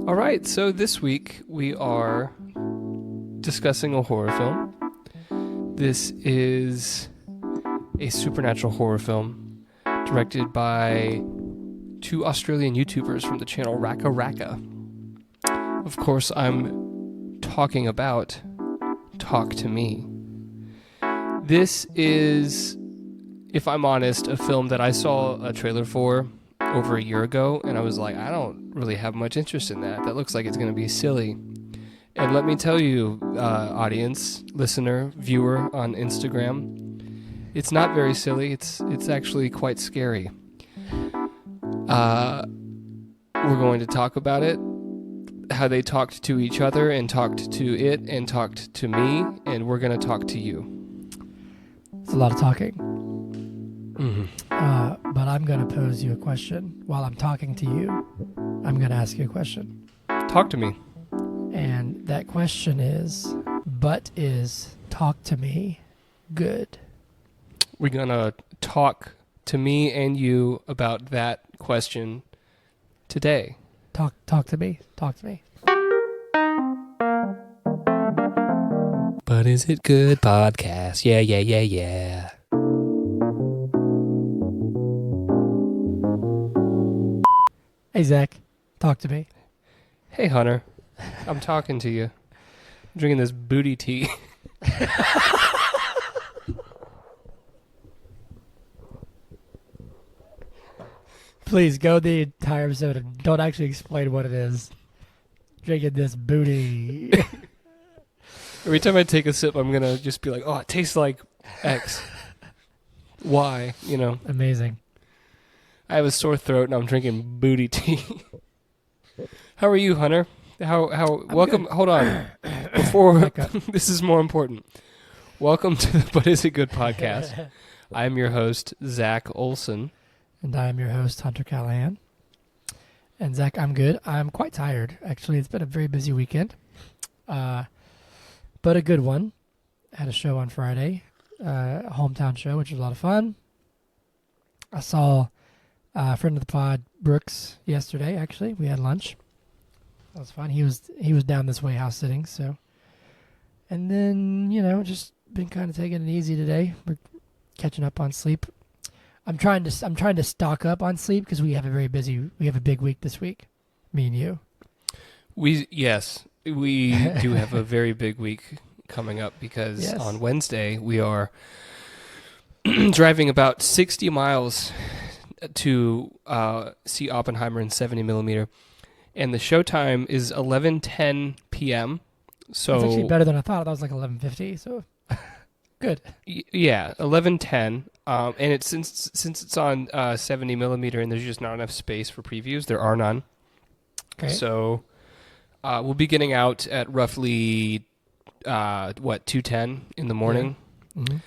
All right, so this week we are discussing a horror film. This is a supernatural horror film directed by two Australian YouTubers from the channel Raka Raka. Of course, I'm talking about Talk to Me. This is, if I'm honest, a film that I saw a trailer for over a year ago, and I was like, I don't really have much interest in that. That looks like it's going to be silly. And let me tell you, audience, listener, viewer on Instagram, it's not very silly. It's actually quite scary. We're going to talk about it, how they talked to each other and talked to it and talked to me, and we're going to talk to you. It's a lot of talking. Mm-hmm. But I'm going to pose you a question. While I'm talking to you, I'm going to ask you a question. Talk to me. And that question is, but is Talk to Me good? We're going to talk to me and you about that question today. Talk to me. Talk to me. But is it good podcast? Yeah. Hey, Zach. Talk to me. Hey, Hunter. I'm talking to you. I'm drinking this booty tea. Please go the entire episode and don't actually explain what it is. Drinking this booty. Every time I take a sip, I'm going to just be like, oh, it tastes like X. Y, you know. Amazing. I have a sore throat and I'm drinking booty tea. How are you, Hunter? Welcome. Good. Hold on. Before this is more important. Welcome to the But Is It Good podcast. I'm your host, Zach Olson. And I am your host, Hunter Callahan. And Zach, I'm good. I'm quite tired. Actually, it's been a very busy weekend. But a good one. Had a show on Friday, a hometown show, which was a lot of fun. I saw a friend of the pod, Brooks, yesterday, actually. We had lunch. That was fun. He was down this way house sitting, so. And then, just been kind of taking it easy today. We're catching up on sleep. I'm trying to stock up on sleep because we have a big week this week. Me and you. We do have a very big week coming up because on Wednesday we are driving about 60 miles to see Oppenheimer in 70mm, and the showtime is 11:10 p.m. So that's actually better than I thought. That was like 11:50. So good. Yeah, 11:10. And it's since it's on 70mm and there's just not enough space for previews. There are none. Okay. So we'll be getting out at roughly 2:10 in the morning. Yeah. Mm-hmm.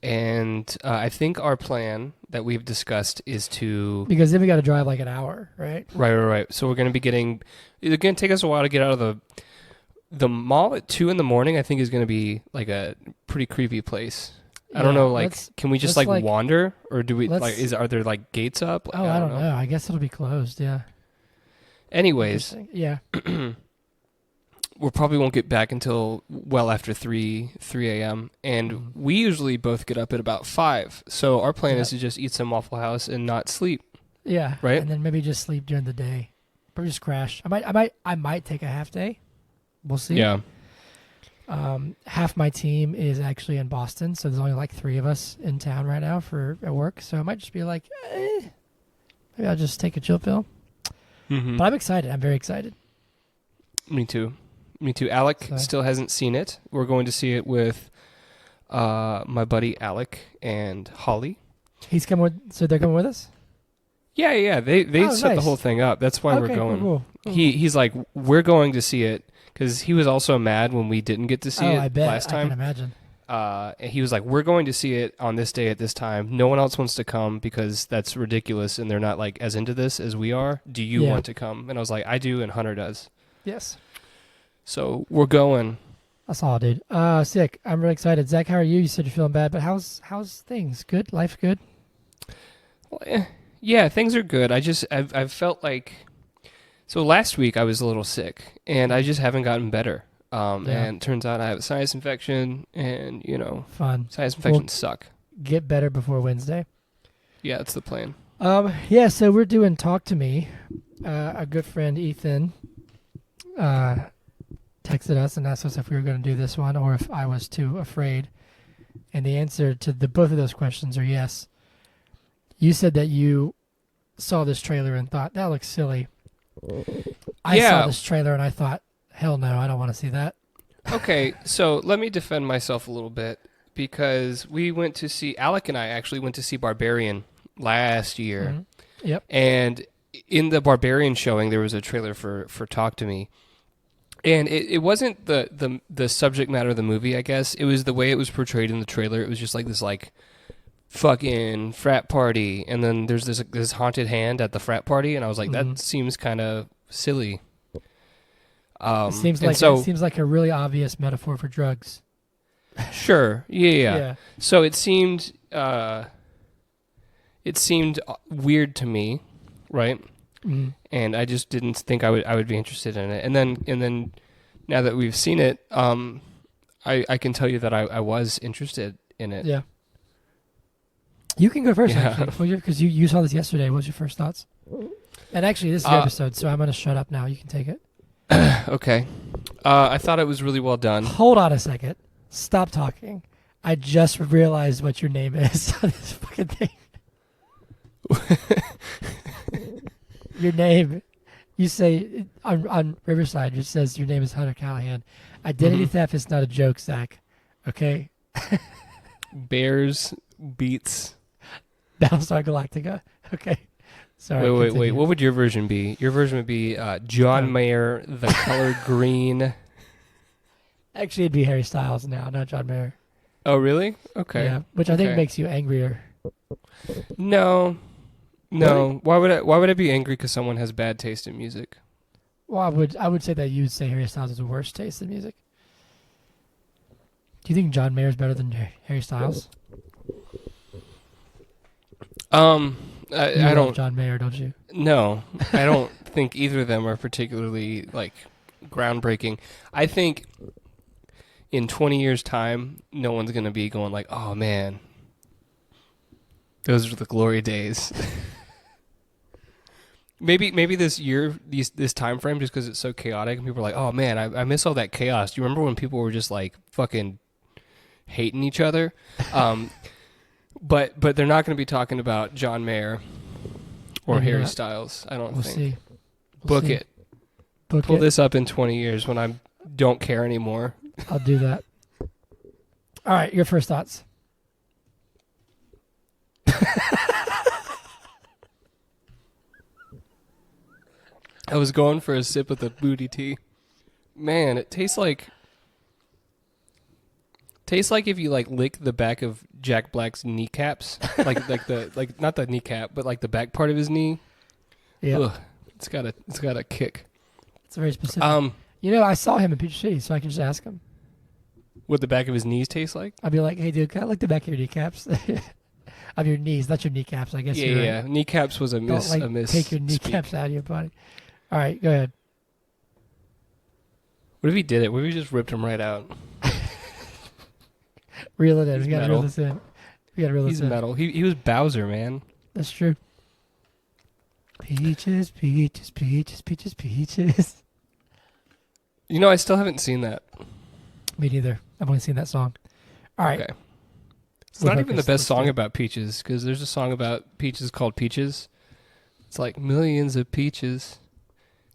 And I think our plan that we've discussed is to... Because then we got to drive like an hour, right? Right. So we're going to be getting... It's going to take us a while to get out of the mall at 2 in the morning. I think is going to be like a pretty creepy place. I don't know, can we just wander? Or do we, are there like gates up? I don't know. I guess it'll be closed, yeah. Anyways. Yeah. We probably won't get back until well after 3 a.m. And we usually both get up at about 5. So our plan is to just eat some Waffle House and not sleep. Yeah. Right? And then maybe just sleep during the day. Probably just crash. I might take a half day. We'll see. Yeah. Half my team is actually in Boston, so there's only like 3 of us in town right now at work. So I might just be like, maybe I'll just take a chill pill. Mm-hmm. But I'm excited. I'm very excited. Me too. Alec still hasn't seen it. We're going to see it with my buddy Alec and Holly. He's coming with, so they're coming with us? Yeah. They set the whole thing up. That's why we're going. Cool. He's like, we're going to see it. Because he was also mad when we didn't get to see it last time. I can imagine. And he was like, we're going to see it on this day at this time. No one else wants to come because that's ridiculous and they're not like as into this as we are. Do you want to come? And I was like, I do, and Hunter does. Yes. So we're going. That's all, dude. Sick. I'm really excited. Zach, how are you? You said you're feeling bad, but how's things? Good? Life good? Well, yeah, things are good. I've felt like So last week I was a little sick, and I just haven't gotten better. And it turns out I have a sinus infection, and, Fun. sinus infections suck. Get better before Wednesday. Yeah, that's the plan. So we're doing Talk to Me. A good friend, Ethan, texted us and asked us if we were going to do this one or if I was too afraid. And the answer to both of those questions are yes. You said that you saw this trailer and thought, that looks silly. I saw this trailer and I thought, hell no, I don't want to see that. Okay, so let me defend myself a little bit because Alec and I actually went to see Barbarian last year. Mm-hmm. Yep. And in the Barbarian showing, there was a trailer for Talk to Me. And it wasn't the subject matter of the movie, I guess. It was the way it was portrayed in the trailer. It was just like this fucking frat party, and then there's this haunted hand at the frat party, and I was like, that seems kind of silly. It seems like a really obvious metaphor for drugs. Sure, yeah. So it seemed weird to me, right? Mm. And I just didn't think I would be interested in it. And then now that we've seen it, I can tell you that I was interested in it. Yeah. You can go first, actually, because you saw this yesterday. What was your first thoughts? And actually, this is your episode, so I'm going to shut up now. You can take it. Okay. I thought it was really well done. Hold on a second. Stop talking. I just realized what your name is on this fucking thing. Your name, you say, on Riverside, it says your name is Hunter Callahan. Identity theft is not a joke, Zach. Okay? Bears beats Battlestar Galactica. Okay. Sorry. Wait. What would your version be? Your version would be John Mayer, The Color Green. Actually, it'd be Harry Styles now, not John Mayer. Oh, really? Okay. Yeah, which I think makes you angrier. No. Really? Why would I be angry because someone has bad taste in music? Well, I would say that you would say Harry Styles has a worse taste in music. Do you think John Mayer is better than Harry Styles? I don't. John Mayer, don't you? No, I don't think either of them are particularly groundbreaking. I think in 20 years' time, no one's gonna be going like, "Oh man, those are the glory days." Maybe this year, this time frame, just because it's so chaotic, and people are like, "Oh man, I miss all that chaos." Do you remember when people were just like fucking hating each other? But they're not going to be talking about John Mayer or Harry Styles. I don't think. We'll see. It. Pull this up in 20 years when I don't care anymore. I'll do that. All right, your first thoughts. I was going for a sip of the booty tea. Man, it tastes like if you lick the back of Jack Black's kneecaps, like not the kneecap, but like the back part of his knee. Yeah, it's got a kick. It's very specific. I saw him in Peach City, so I can just ask him what the back of his knees taste like. I'd be like, "Hey, dude, can I lick the back of your kneecaps?" Of your knees, not your kneecaps. I guess. Yeah. Kneecaps was a miss. Take your kneecaps out of your body. All right, go ahead. What if he did it? What if he just ripped him right out? Reel it in. We gotta reel this in. He's metal. He was Bowser, man. That's true. Peaches, peaches, peaches, peaches, peaches. I still haven't seen that. Me neither. I've only seen that song. All right. Okay. It's not even the best song about peaches, because there's a song about peaches called Peaches. It's like millions of peaches.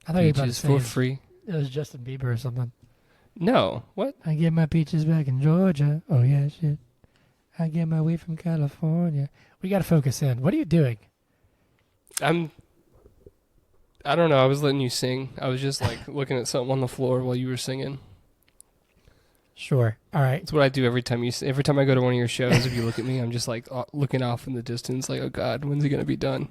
I thought you were about to say for free. It was Justin Bieber or something. No. What? I get my peaches back in Georgia. Oh, yeah, shit. I get my weed from California. We got to focus in. What are you doing? I don't know. I was letting you sing. I was just looking at something on the floor while you were singing. Sure. All right. That's what I do every time I go to one of your shows. If you look at me, I'm just looking off in the distance like, oh God, when's he going to be done?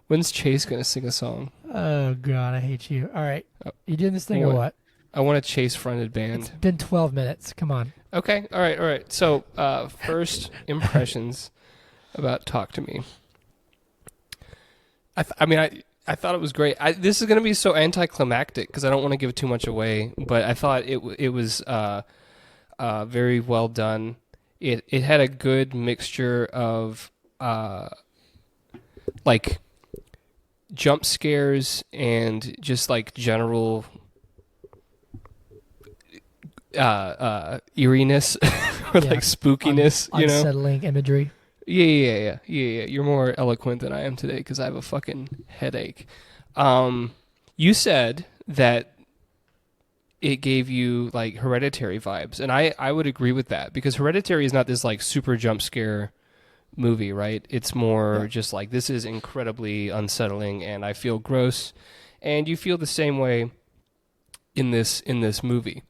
When's Chase going to sing a song? Oh God, I hate you. All right. You doing this thing or what? I want a Chase-fronted band. It's been 12 minutes. Come on. Okay. All right. So, first impressions about Talk to Me. I thought it was great. This is going to be so anticlimactic because I don't want to give too much away, but I thought it was very well done. It had a good mixture of like jump scares and just like general eeriness or like spookiness, unsettling imagery. Yeah. You're more eloquent than I am today because I have a fucking headache. You said that it gave you like Hereditary vibes, and I would agree with that because Hereditary is not this like super jump scare movie, right? It's more just like this is incredibly unsettling, and I feel gross, and you feel the same way in this movie.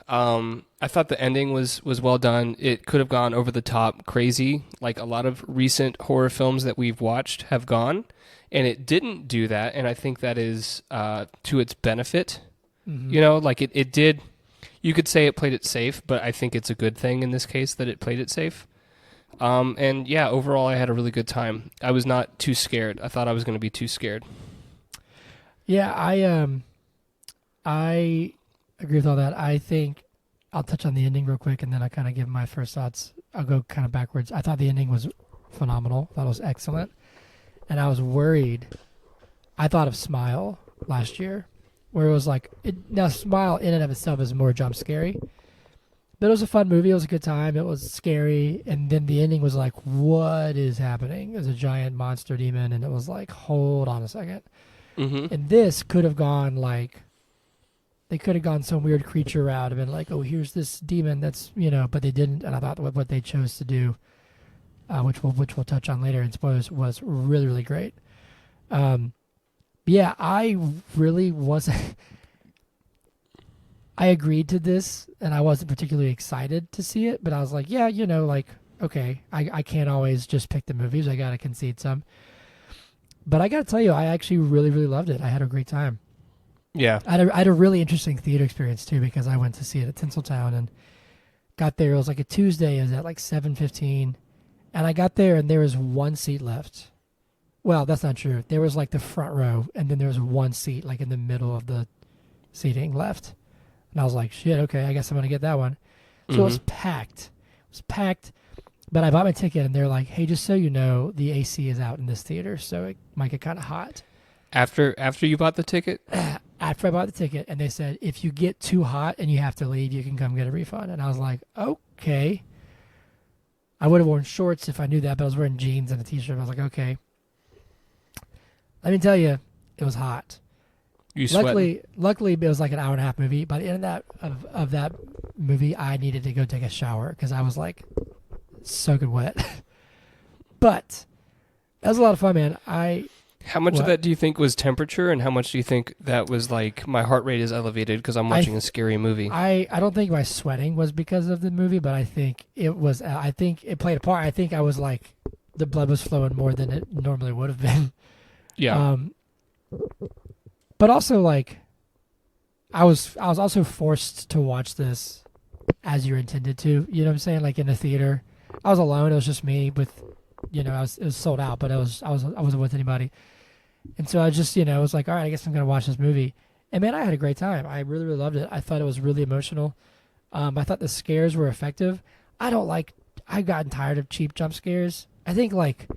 I thought the ending was well done. It could have gone over the top crazy, like a lot of recent horror films that we've watched have gone, and it didn't do that, and I think that is to its benefit. Mm-hmm. Like it did. You could say it played it safe, but I think it's a good thing in this case that it played it safe. And yeah, overall, I had a really good time. I was not too scared. I thought I was going to be too scared. Yeah, I agree with all that. I think I'll touch on the ending real quick, and then I kind of give my first thoughts. I'll go kind of backwards. I thought the ending was phenomenal. I thought it was excellent. And I was worried. I thought of Smile last year, where it was like, now Smile in and of itself is more jump scary. But it was a fun movie. It was a good time. It was scary. And then the ending was like, what is happening? There's a giant monster demon. And it was like, hold on a second. Mm-hmm. And this could have gone like, they could have gone some weird creature route and been like, oh, here's this demon that's, but they didn't. And I thought what they chose to do, which we'll touch on later in spoilers, was really, really great. Yeah, I really wasn't. I agreed to this, and I wasn't particularly excited to see it, but I was like, yeah, like, okay, I can't always just pick the movies. I got to concede some. But I got to tell you, I actually really, really loved it. I had a great time. Yeah. I had a really interesting theater experience, too, because I went to see it at Tinseltown and got there. It was like a Tuesday. It was at like 7:15. And I got there, and there was one seat left. Well, that's not true. There was like the front row, and then there was one seat like in the middle of the seating left. And I was like, shit, okay, I guess I'm going to get that one. So It was packed. It was packed. But I bought my ticket, and they're like, hey, just so you know, the AC is out in this theater, so it might get kind of hot. After you bought the ticket? After I bought the ticket, and they said, if you get too hot and you have to leave, you can come get a refund. And I was like, okay. I would have worn shorts if I knew that, but I was wearing jeans and a T-shirt. I was like, okay. Let me tell you, it was hot. You luckily, it was like an hour and a half movie. By the end of that movie, I needed to go take a shower because I was like soaking wet. But that was a lot of fun, man. How much of that do you think was temperature, and how much do you think that was like my heart rate is elevated because I'm watching a scary movie? I don't think my sweating was because of the movie, but I think it was. I think it played a part. I think I was like the blood was flowing more than it normally would have been. Yeah. But also like, I was also forced to watch this as you're intended to. You know what I'm saying? Like in the theater, I was alone. It was just me with, it was sold out, but I wasn't with anybody. And so I just, it was like, all right, I guess I'm going to watch this movie. And man, I had a great time. I really, really loved it. I thought it was really emotional. I thought the scares were effective. I've gotten tired of cheap jump scares. I think like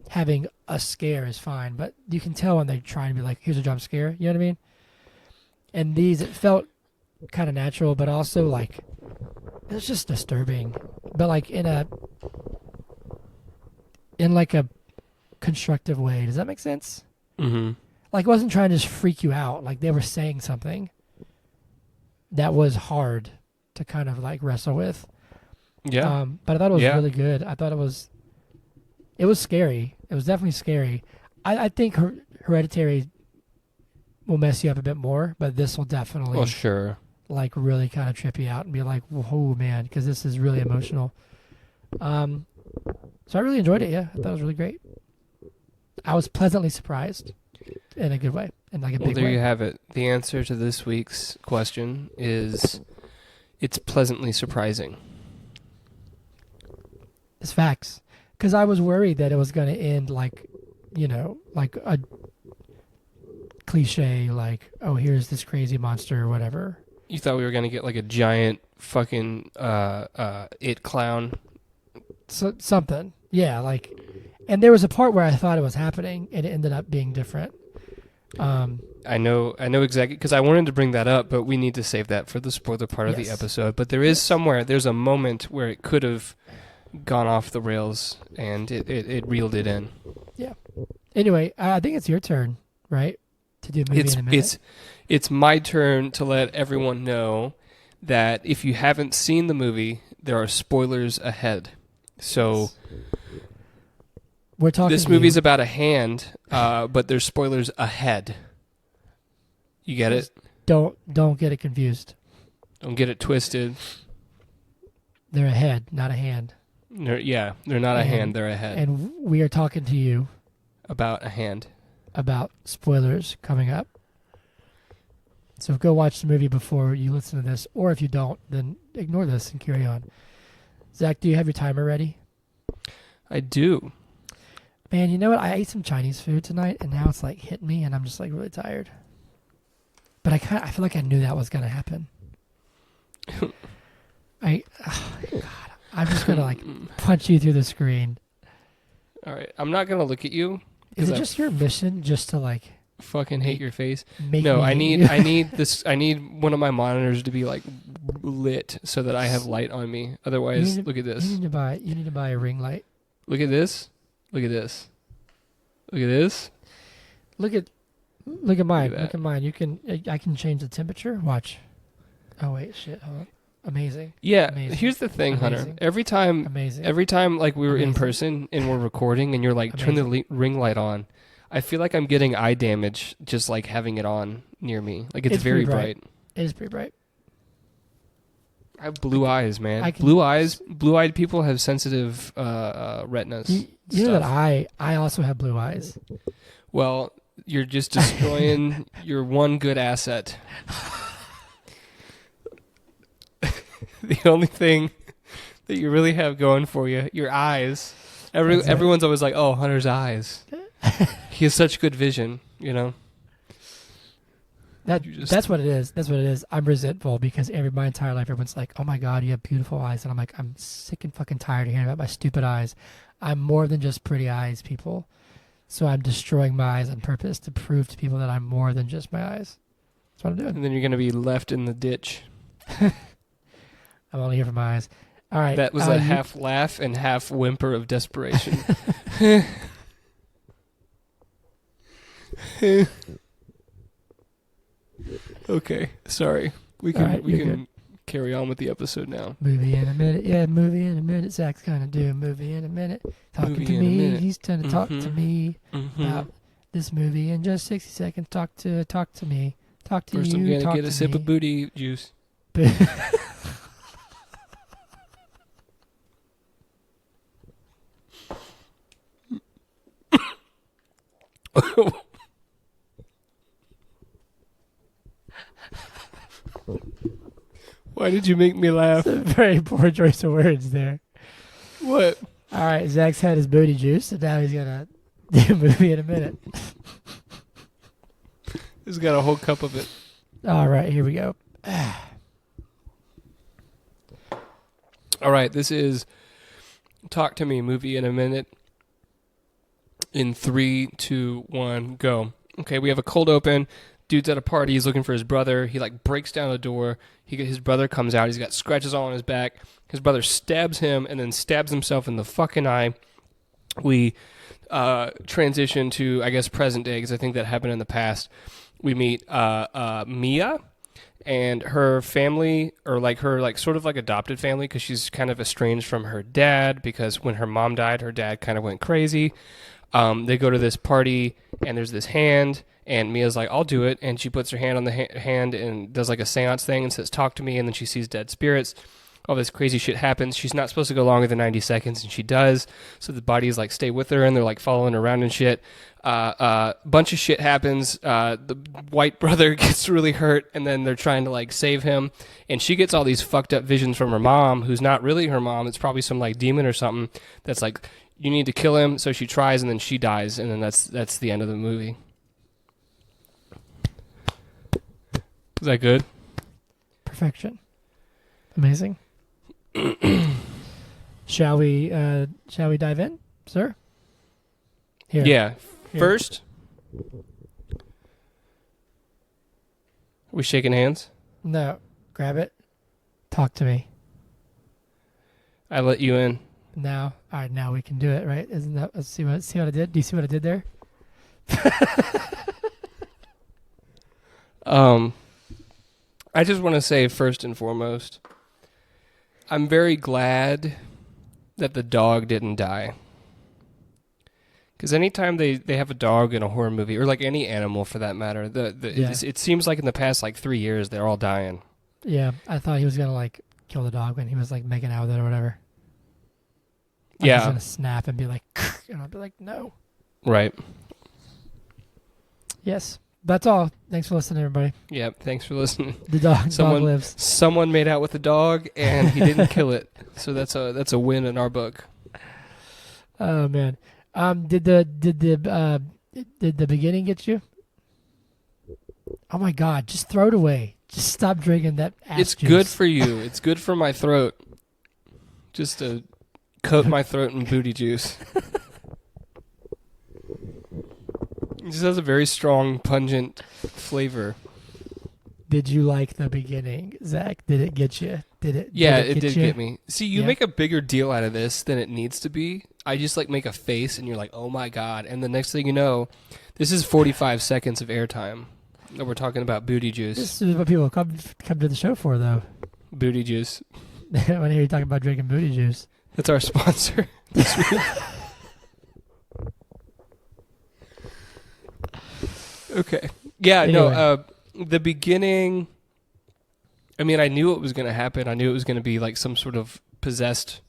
having a scare is fine, but you can tell when they're trying to be like, here's a jump scare. You know what I mean? And these, it felt kind of natural, but also like, it was just disturbing. But like in like a constructive way. Does that make sense? Mm-hmm. Like, it wasn't trying to just freak you out. Like, they were saying something that was hard to kind of, like, wrestle with. Yeah. But I thought it was really good. I thought it was scary. It was definitely scary. I think Hereditary will mess you up a bit more, but this will definitely, well, sure, like, really kind of trip you out and be like, whoa, man, because this is really emotional. So I really enjoyed it, yeah. I thought it was really great. I was pleasantly surprised in a good way, in like a big way. Well, there you have it. The answer to this week's question is it's pleasantly surprising. It's facts. Because I was worried that it was going to end like, like cliche, like, oh, here's this crazy monster or whatever. You thought we were going to get like a giant fucking it clown? So, something. Yeah, like, and there was a part where I thought it was happening, and it ended up being different. I know exactly, because I wanted to bring that up, but we need to save that for the spoiler part of the episode. But there is there's a moment where it could have gone off the rails, and it reeled it in. Yeah. Anyway, I think it's your turn, right? To do movie in a minute. It's my turn to let everyone know that if you haven't seen the movie, there are spoilers ahead. So we're talking. This movie's about a hand, but there's spoilers ahead. You get it? Don't get it confused. Don't get it twisted. They're a head, not a hand. They're not a hand, they're a head. And we are talking to you about a hand. About spoilers coming up. So go watch the movie before you listen to this, or if you don't, then ignore this and carry on. Zach, do you have your timer ready? I do. Man, you know what? I ate some Chinese food tonight, and now it's like hitting me, and I'm just like really tired. But I feel like I knew that was gonna happen. God, I'm just gonna like punch you through the screen. All right, I'm not gonna look at you. Is it just your mission just to like fucking hate your face? No, I need this. I need one of my monitors to be like lit so that I have light on me. Otherwise, look at this. You need to buy a ring light. Look at this. Look at this. Look at this. Look at mine. Look at mine. I can change the temperature. Watch. Oh wait, shit. Hold on. Amazing. Yeah. Amazing. Here's the thing, Amazing. Hunter. Every time like we were in person and we're recording and you're like, turn the ring light on, I feel like I'm getting eye damage just like having it on near me. Like it's very bright. It is pretty bright. I have blue eyes, man. Blue-eyed people have sensitive retinas. You know that I also have blue eyes. Well, you're just destroying your one good asset. The only thing that you really have going for you, your eyes. Everyone's always like, "Oh, Hunter's eyes. He has such good vision," you know. That's what it is. That's what it is. I'm resentful because my entire life, everyone's like, "Oh my God, you have beautiful eyes," and I'm like, I'm sick and fucking tired of hearing about my stupid eyes. I'm more than just pretty eyes, people. So I'm destroying my eyes on purpose to prove to people that I'm more than just my eyes. That's what I'm doing. And then you're gonna be left in the ditch. I'm only here for my eyes. All right. That was a half laugh and half whimper of desperation. Okay, sorry. We can carry on with the episode now. Movie in a minute. Yeah, movie in a minute. Zach's gonna do a movie in a minute. Talking to me. He's gonna talk to me about this movie in just 60 seconds. Talk to me. Talk to First, you. I'm gonna get a sip of booty juice. Why did you make me laugh? That's a very poor choice of words there. What? All right, Zach's had his booty juice, and now he's gonna do a movie in a minute. He's got a whole cup of it. All right, here we go. All right, this is Talk to Me, movie in a minute. In 3, 2, 1, go. Okay, we have a cold open. Dude's at a party. He's looking for his brother. He like breaks down a door. His brother comes out. He's got scratches all on his back. His brother stabs him and then stabs himself in the fucking eye. We transition to, I guess, present day, because I think that happened in the past. We meet Mia and her family, or like her like sort of like adopted family, because she's kind of estranged from her dad, because when her mom died, her dad kind of went crazy. They go to this party, and there's this hand, and Mia's like, I'll do it, and she puts her hand on the hand and does like a seance thing and says, talk to me, and then she sees dead spirits. All this crazy shit happens. She's not supposed to go longer than 90 seconds, and she does, so the bodies like stay with her, and they're like following her around and shit. Bunch of shit happens. The white brother gets really hurt, and then they're trying to like save him, and she gets all these fucked up visions from her mom, who's not really her mom. It's probably some like demon or something that's like, you need to kill him. So she tries, and then she dies, and then that's the end of the movie. Is that good? Perfection. Amazing. Shall we dive in, sir? Here. Yeah. Here. First, are we shaking hands? No. Grab it. Talk to me. I let you in. Now. All right, now we can do it, right? Isn't that let's see what I did? Do you see what I did there? I just want to say first and foremost, I'm very glad that the dog didn't die. Because anytime they have a dog in a horror movie, or like any animal for that matter, it seems like in the past 3 years they're all dying. Yeah, I thought he was gonna kill the dog when he was making out with it or whatever. Yeah, he's gonna snap and be like, and I'll be like, no. Right. Yes, that's all. Thanks for listening, everybody. Yep. Thanks for listening. The dog lives. Someone made out with the dog and he didn't kill it, so that's a win in our book. Oh man, did the beginning get you? Oh my God, just throw it away. Just stop drinking that ass It's juice. good for you. It's good for my throat. Just to coat my throat in booty juice. It just has a very strong, pungent flavor. Did you like the beginning, Zach? Did it get you? Yeah, it did get me. See, you Yeah. make a bigger deal out of this than it needs to be. I just make a face and you're like, oh my God. And the next thing you know, this is 45 seconds of airtime. And we're talking about booty juice. This is what people come to the show for, though. Booty juice. When I hear you talking about drinking booty juice. That's our sponsor this week. Okay. Yeah, Anyway. no, the beginning, I mean, I knew it was going to happen. I knew it was going to be some sort of possessed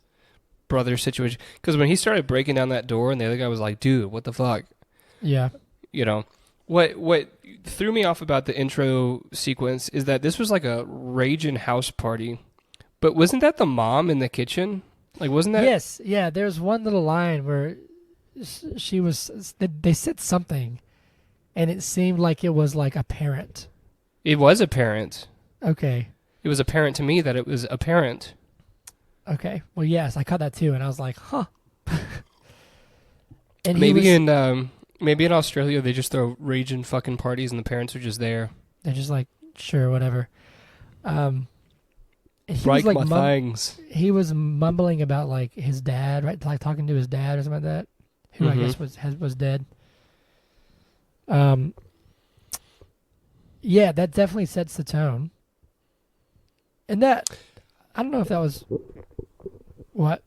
brother situation. Because when he started breaking down that door and the other guy was like, dude, what the fuck? Yeah. What threw me off about the intro sequence is that this was a raging house party. But wasn't that the mom in the kitchen? Wasn't that? Yes. Yeah, there's one little line where she was, they said something, and it seemed like it was apparent. It was apparent. Okay. It was apparent to me that it was apparent. Okay. Well, yes, I caught that too, and I was like, huh. And maybe in Australia they just throw raging fucking parties and the parents are just there. They're just sure, whatever. He Break was my things. He was mumbling about his dad, right? Talking to his dad or something like that, who I guess was dead. Yeah, that definitely sets the tone. And that, I don't know if that was what.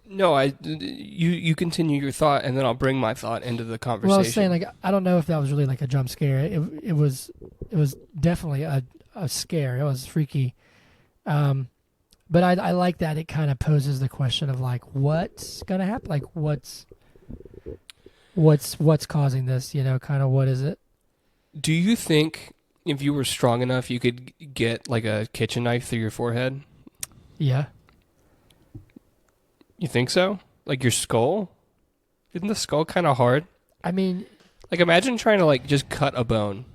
No, you continue your thought and then I'll bring my thought into the conversation. Well, I was saying I don't know if that was really a jump scare. It was definitely a scare. It was freaky. But I like that it kind of poses the question of what's gonna happen, what's causing this, kind of what is it? Do you think if you were strong enough you could get a kitchen knife through your forehead? Yeah. You think so? Your skull? Isn't the skull kind of hard? I mean, imagine trying to just cut a bone.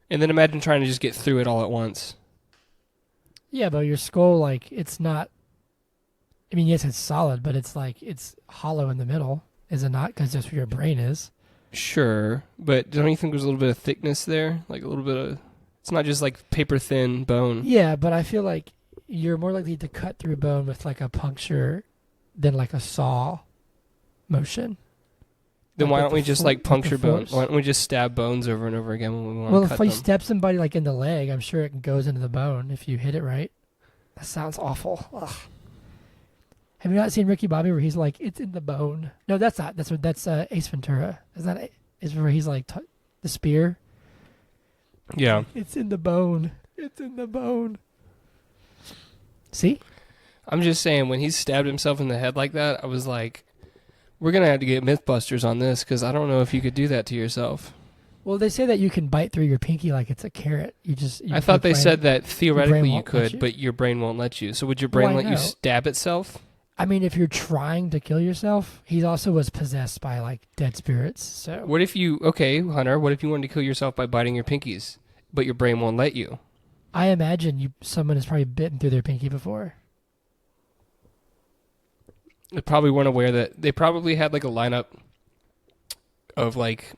And then imagine trying to just get through it all at once. yeah, but your skull, it's not, I mean, yes, it's solid, but it's it's hollow in the middle, is it not? Because that's where your brain is. Sure, but don't you think there's a little bit of thickness there? A little bit of, it's not just paper thin bone. Yeah, but I feel you're more likely to cut through bone with a puncture than a saw motion. Then why don't we just puncture bones? force. Why don't we just stab bones over and over again when we want Well, to cut if them? you stab somebody in the leg, I'm sure it goes into the bone if you hit it right. That sounds awful. Ugh. Have you not seen Ricky Bobby where he's it's in the bone? No, that's not. That's Ace Ventura. Is that is where he's the spear? Yeah. It's in the bone. It's in the bone. See? I'm just saying, when he stabbed himself in the head like that, I was like, we're going to have to get Mythbusters on this because I don't know if you could do that to yourself. Well, they say that you can bite through your pinky like it's a carrot. I thought they said that theoretically you won't let could, you. but your brain won't let you. So would your brain let you no. stab itself? I mean, if you're trying to kill yourself, he also was possessed by dead spirits. So What if you, okay, Hunter, what if you wanted to kill yourself by biting your pinkies? but your brain won't let you. I imagine someone has probably bitten through their pinky before. They probably weren't aware that they probably had like a lineup of like.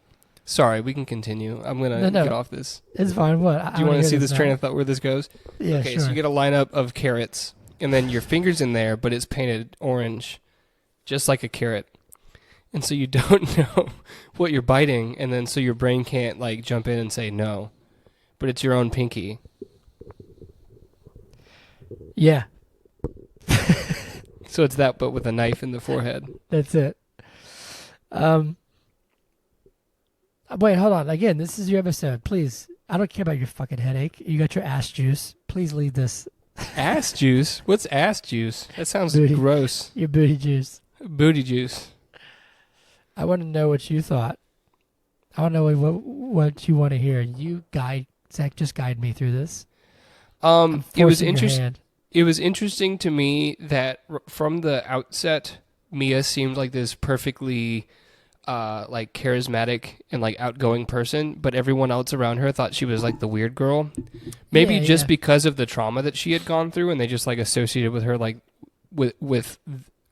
Sorry, we can continue. I'm gonna get off this. It's fine. What? Do you want to see this train of thought where this goes? Yeah, okay, sure. So you get a lineup of carrots, and then your finger's in there, but it's painted orange, just like a carrot. And so you don't know what you're biting, and then so your brain can't like jump in and say no, but it's your own pinky. Yeah. So it's that, but with a knife in the forehead. That's it. Wait, hold on. Again, this is your episode. Please, I don't care about your fucking headache. You got your ass juice. Please leave this. Ass juice? What's ass juice? That sounds gross. Your booty juice. Booty juice. I want to know what you thought. I want to know what you want to hear. Zach, just guide me through this. It was interesting. It was interesting to me that from the outset, Mia seemed like this perfectly like charismatic and like outgoing person, but everyone else around her thought she was like the weird girl. Maybe just because of the trauma that she had gone through, and they just like associated with her like with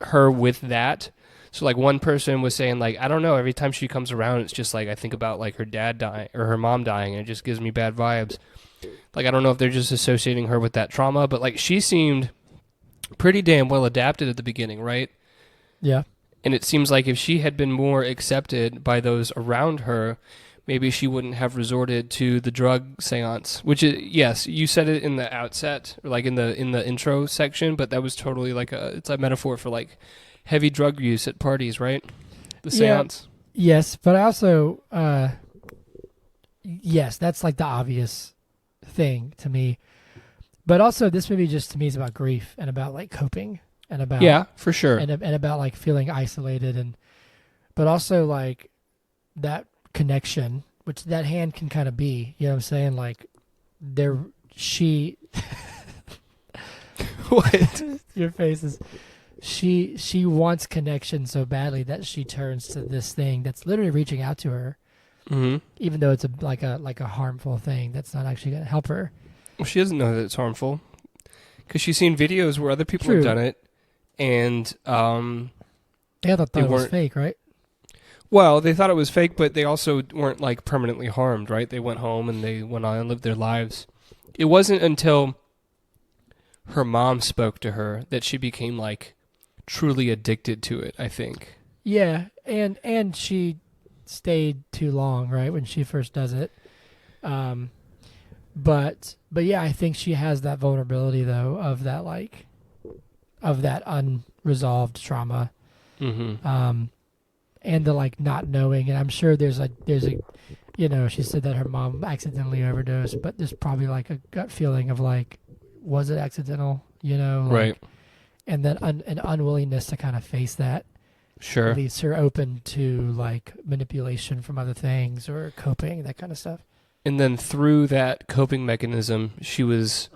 her with that. So like one person was saying like, I don't know, every time she comes around, it's just like I think about like her dad dying or her mom dying, and it just gives me bad vibes. Like I don't know if they're just associating her with that trauma, but like she seemed pretty damn well adapted at the beginning, right? Yeah. And it seems like if she had been more accepted by those around her, maybe she wouldn't have resorted to the drug seance, which is, yes, you said it in the outset, or like in the intro section, but that was totally like it's a metaphor for like heavy drug use at parties, right? The seance. Yes, but I also, yes, that's like the obvious thing to me. But also this movie just to me is about grief and about like coping. And about, for sure. And about like feeling isolated but also like that connection, which that hand can kind of be, you know what I'm saying? Like What? Your face is, she wants connection so badly that she turns to this thing that's literally reaching out to her, even though it's like a harmful thing that's not actually going to help her. Well, she doesn't know that it's harmful because she's seen videos where other people have done it. And they thought it was fake, right? Well, they thought it was fake, but they also weren't like permanently harmed, right? They went home and they went on and lived their lives. It wasn't until her mom spoke to her that she became like truly addicted to it, I think. Yeah, and she stayed too long, right, when she first does it. But yeah, I think she has that vulnerability though of that unresolved trauma, and the like not knowing. And I'm sure there's a, you know, she said that her mom accidentally overdosed, but there's probably like a gut feeling of like, was it accidental? You know, like, right? And then an unwillingness to kind of face that. Sure, leaves her open to like manipulation from other things or coping, that kind of stuff. And then through that coping mechanism, she was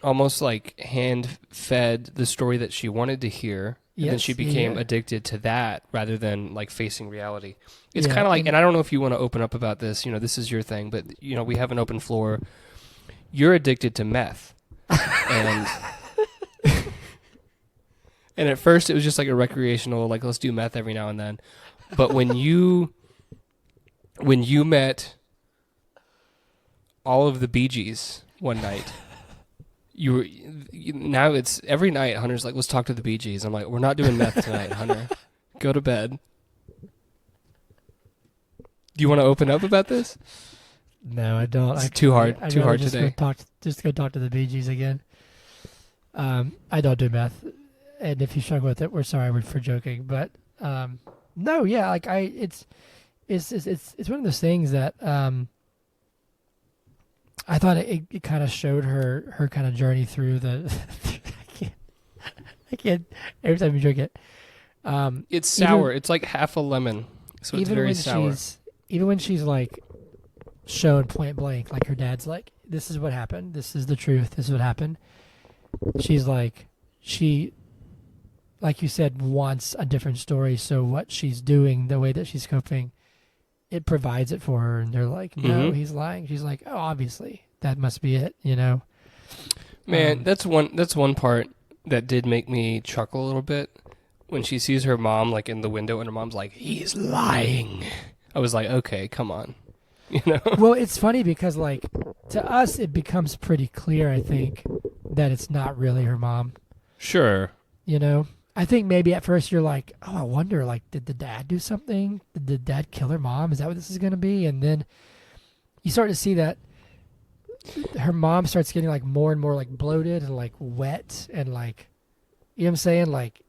almost like hand-fed the story that she wanted to hear, and then she became addicted to that rather than like facing reality. It's kind of like, and I don't know if you want to open up about this, you know, this is your thing, but you know, we have an open floor. You're addicted to meth. And and at first it was just like a recreational, like let's do meth every now and then. But when you met all of the Bee Gees one night, now it's every night Hunter's like, let's talk to the Bee Gees. I'm like, we're not doing meth tonight, Hunter. Go to bed. Do you want to open up about this? No, I don't. It's too hard today. Just go talk to the Bee Gees again. I don't do meth, and if you struggle with it, we're sorry for joking. But no, yeah, like it's one of those things that I thought it kind of showed her kind of journey through the. I can't. Every time you drink it, it's sour. It's like half a lemon, so it's very sour. Even when she's like shown point blank, like her dad's like, "This is what happened. This is the truth. This is what happened." She's like, like you said, wants a different story. So what she's doing, the way that she's coping, it provides it for her, and they're like, no, he's lying. She's like, oh, obviously that must be it, you know. Man, that's one part that did make me chuckle a little bit when she sees her mom like in the window, and her mom's like, he's lying. I was like, okay, come on, you know. Well, it's funny because like to us it becomes pretty clear, I think, that it's not really her mom. Sure. You know, I think maybe at first you're like, oh, I wonder, like, did the dad do something? Did the dad kill her mom? Is that what this is going to be? And then you start to see that her mom starts getting like more and more like bloated and like wet and like, you know what I'm saying? Like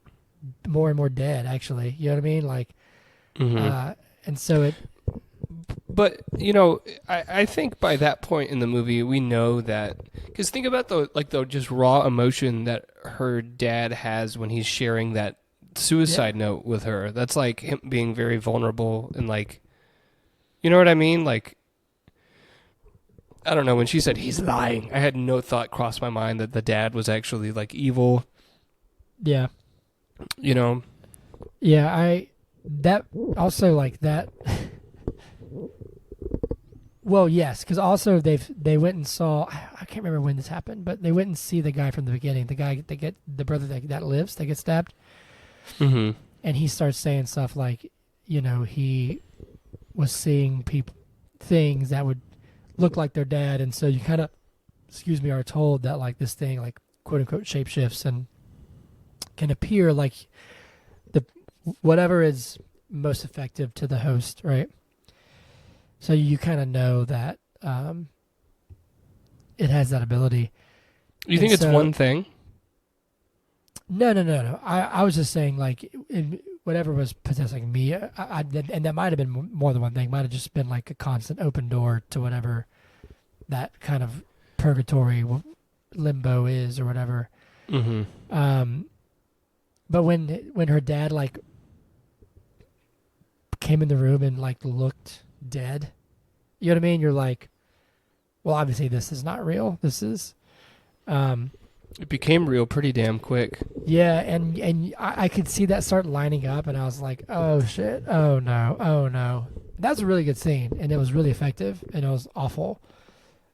more and more dead, actually. You know what I mean? Like, and so it. But, you know, I think by that point in the movie, we know that, because think about the just raw emotion that her dad has when he's sharing that suicide note with her. That's like him being very vulnerable and like, you know what I mean? Like, I don't know, when she said he's lying, I had no thought cross my mind that the dad was actually like evil. Yeah. You know? Yeah, that also like that. Well, yes, because also they went and saw. I can't remember when this happened, but they went and see the guy from the beginning. The guy the brother that lives, that gets stabbed, and he starts saying stuff like, you know, he was seeing things that would look like their dad, and so you kind of, are told that like this thing like quote unquote shapeshifts and can appear like the whatever is most effective to the host, right? So you kind of know that it has that ability. You think it's one thing? No. I was just saying, like, whatever was possessing me, and that might have been more than one thing. Might have just been like a constant open door to whatever that kind of purgatory limbo is, or whatever. But when her dad like came in the room and like looked dead, you know what I mean? You're like, well, obviously this is not real. This is it became real pretty damn quick. Yeah, and I could see that start lining up, and I was like, oh shit, oh no. That was a really good scene, and it was really effective, and it was awful.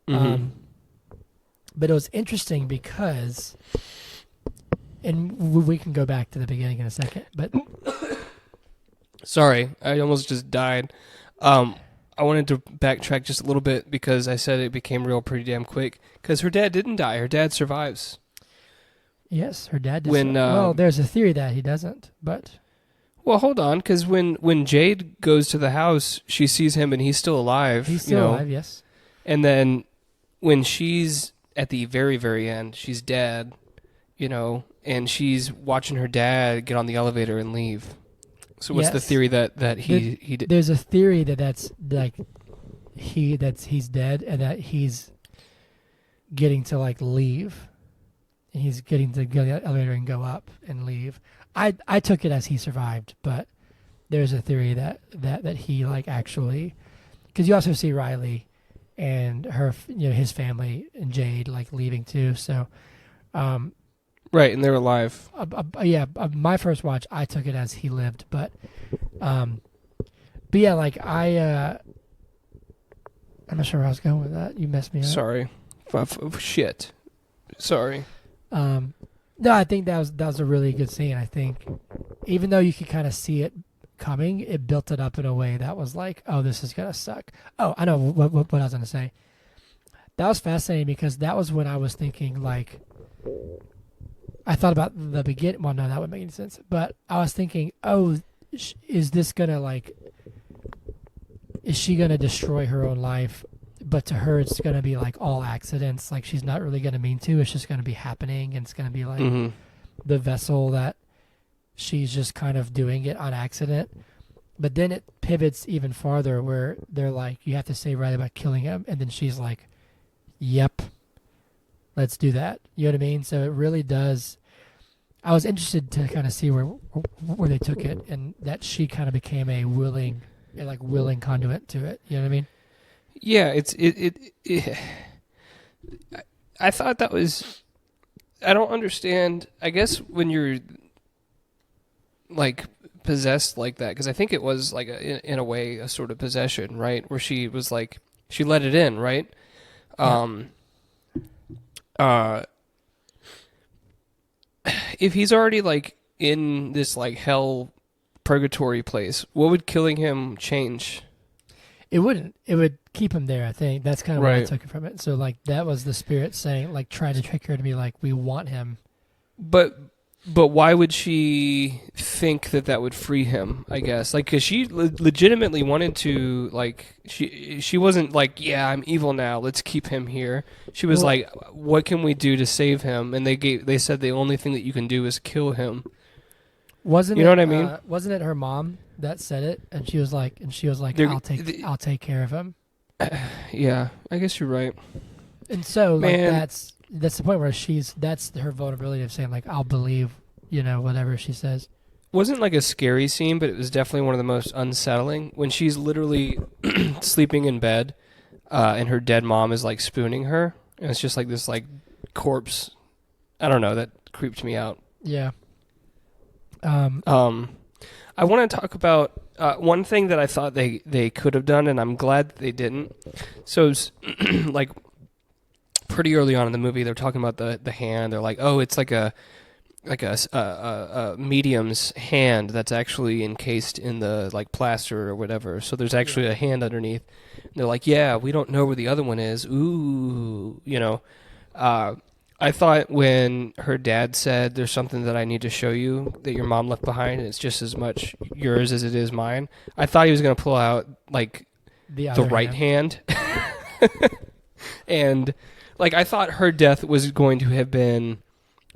But it was interesting because, and we can go back to the beginning in a second, but sorry, I almost just died. I wanted to backtrack just a little bit because I said it became real pretty damn quick. Because her dad didn't die. Her dad survives. Yes, her dad doesn't. Well, there's a theory that he doesn't, but... Well, hold on, because when Jade goes to the house, she sees him and he's still alive. He's still alive, yes. And then when she's at the very, very end, she's dead, you know, and she's watching her dad get on the elevator and leave. So what's the theory that he did? There's a theory that's like he's dead and that he's getting to like leave. And he's getting to go to the elevator and go up and leave. I took it as he survived, but there's a theory that he like actually, because you also see Riley and her, you know, his family and Jade like leaving too. So right, and they're alive. My first watch, I took it as he lived, but yeah, like I'm not sure where I was going with that. You messed me up. Sorry, shit. Sorry. No, I think that was a really good scene. I think, even though you could kind of see it coming, it built it up in a way that was like, oh, this is gonna suck. Oh, I know what I was gonna say. That was fascinating because that was when I was thinking like. I thought about the beginning. Well, no, that wouldn't make any sense. But I was thinking, oh, is this gonna like? Is she gonna destroy her own life? But to her, it's gonna be like all accidents. Like she's not really gonna mean to. It's just gonna be happening, and it's gonna be like the vessel that she's just kind of doing it on accident. But then it pivots even farther, where they're like, you have to say right about killing him, and then she's like, "Yep, let's do that." You know what I mean? So it really does. I was interested to kind of see where they took it, and that she kind of became a willing conduit to it. You know what I mean? Yeah, I thought that was. I don't understand. I guess when you're like possessed like that, because I think it was like in a way a sort of possession, right? Where she was like, she let it in, right? If he's already like in this like hell purgatory place, what would killing him change? It wouldn't. It would keep him there, I think. That's kind of what I Right. took it from it. So, like, that was the spirit saying, like, trying to trick her to be like, we want him. But why would she think that that would free him? I guess like because she legitimately wanted to like she wasn't like, yeah, I'm evil now, let's keep him here. She was Well, like, what can we do to save him? And they said the only thing that you can do is kill him. Wasn't You know it, what I mean? Wasn't it her mom that said it? And she was like, They're- I'll take care of him. Yeah, I guess you're right. And so, like, Man. that's the point where that's her vulnerability of saying, like, I'll believe, whatever she says. Wasn't like a scary scene, but it was definitely one of the most unsettling when she's literally sleeping in bed, and her dead mom is like spooning her, and it's just like this like corpse. I don't know, that creeped me out. Yeah. I want to talk about one thing that I thought they could have done, and I'm glad that they didn't. So, it's like pretty early on in the movie, they're talking about the hand. They're like, oh, it's like a medium's hand that's actually encased in the like plaster or whatever. So there's actually a hand underneath. And they're like, yeah, we don't know where the other one is. Ooh, I thought when her dad said, there's something that I need to show you that your mom left behind, and it's just as much yours as it is mine, I thought he was going to pull out, like, the right hand. And, like, I thought her death was going to have been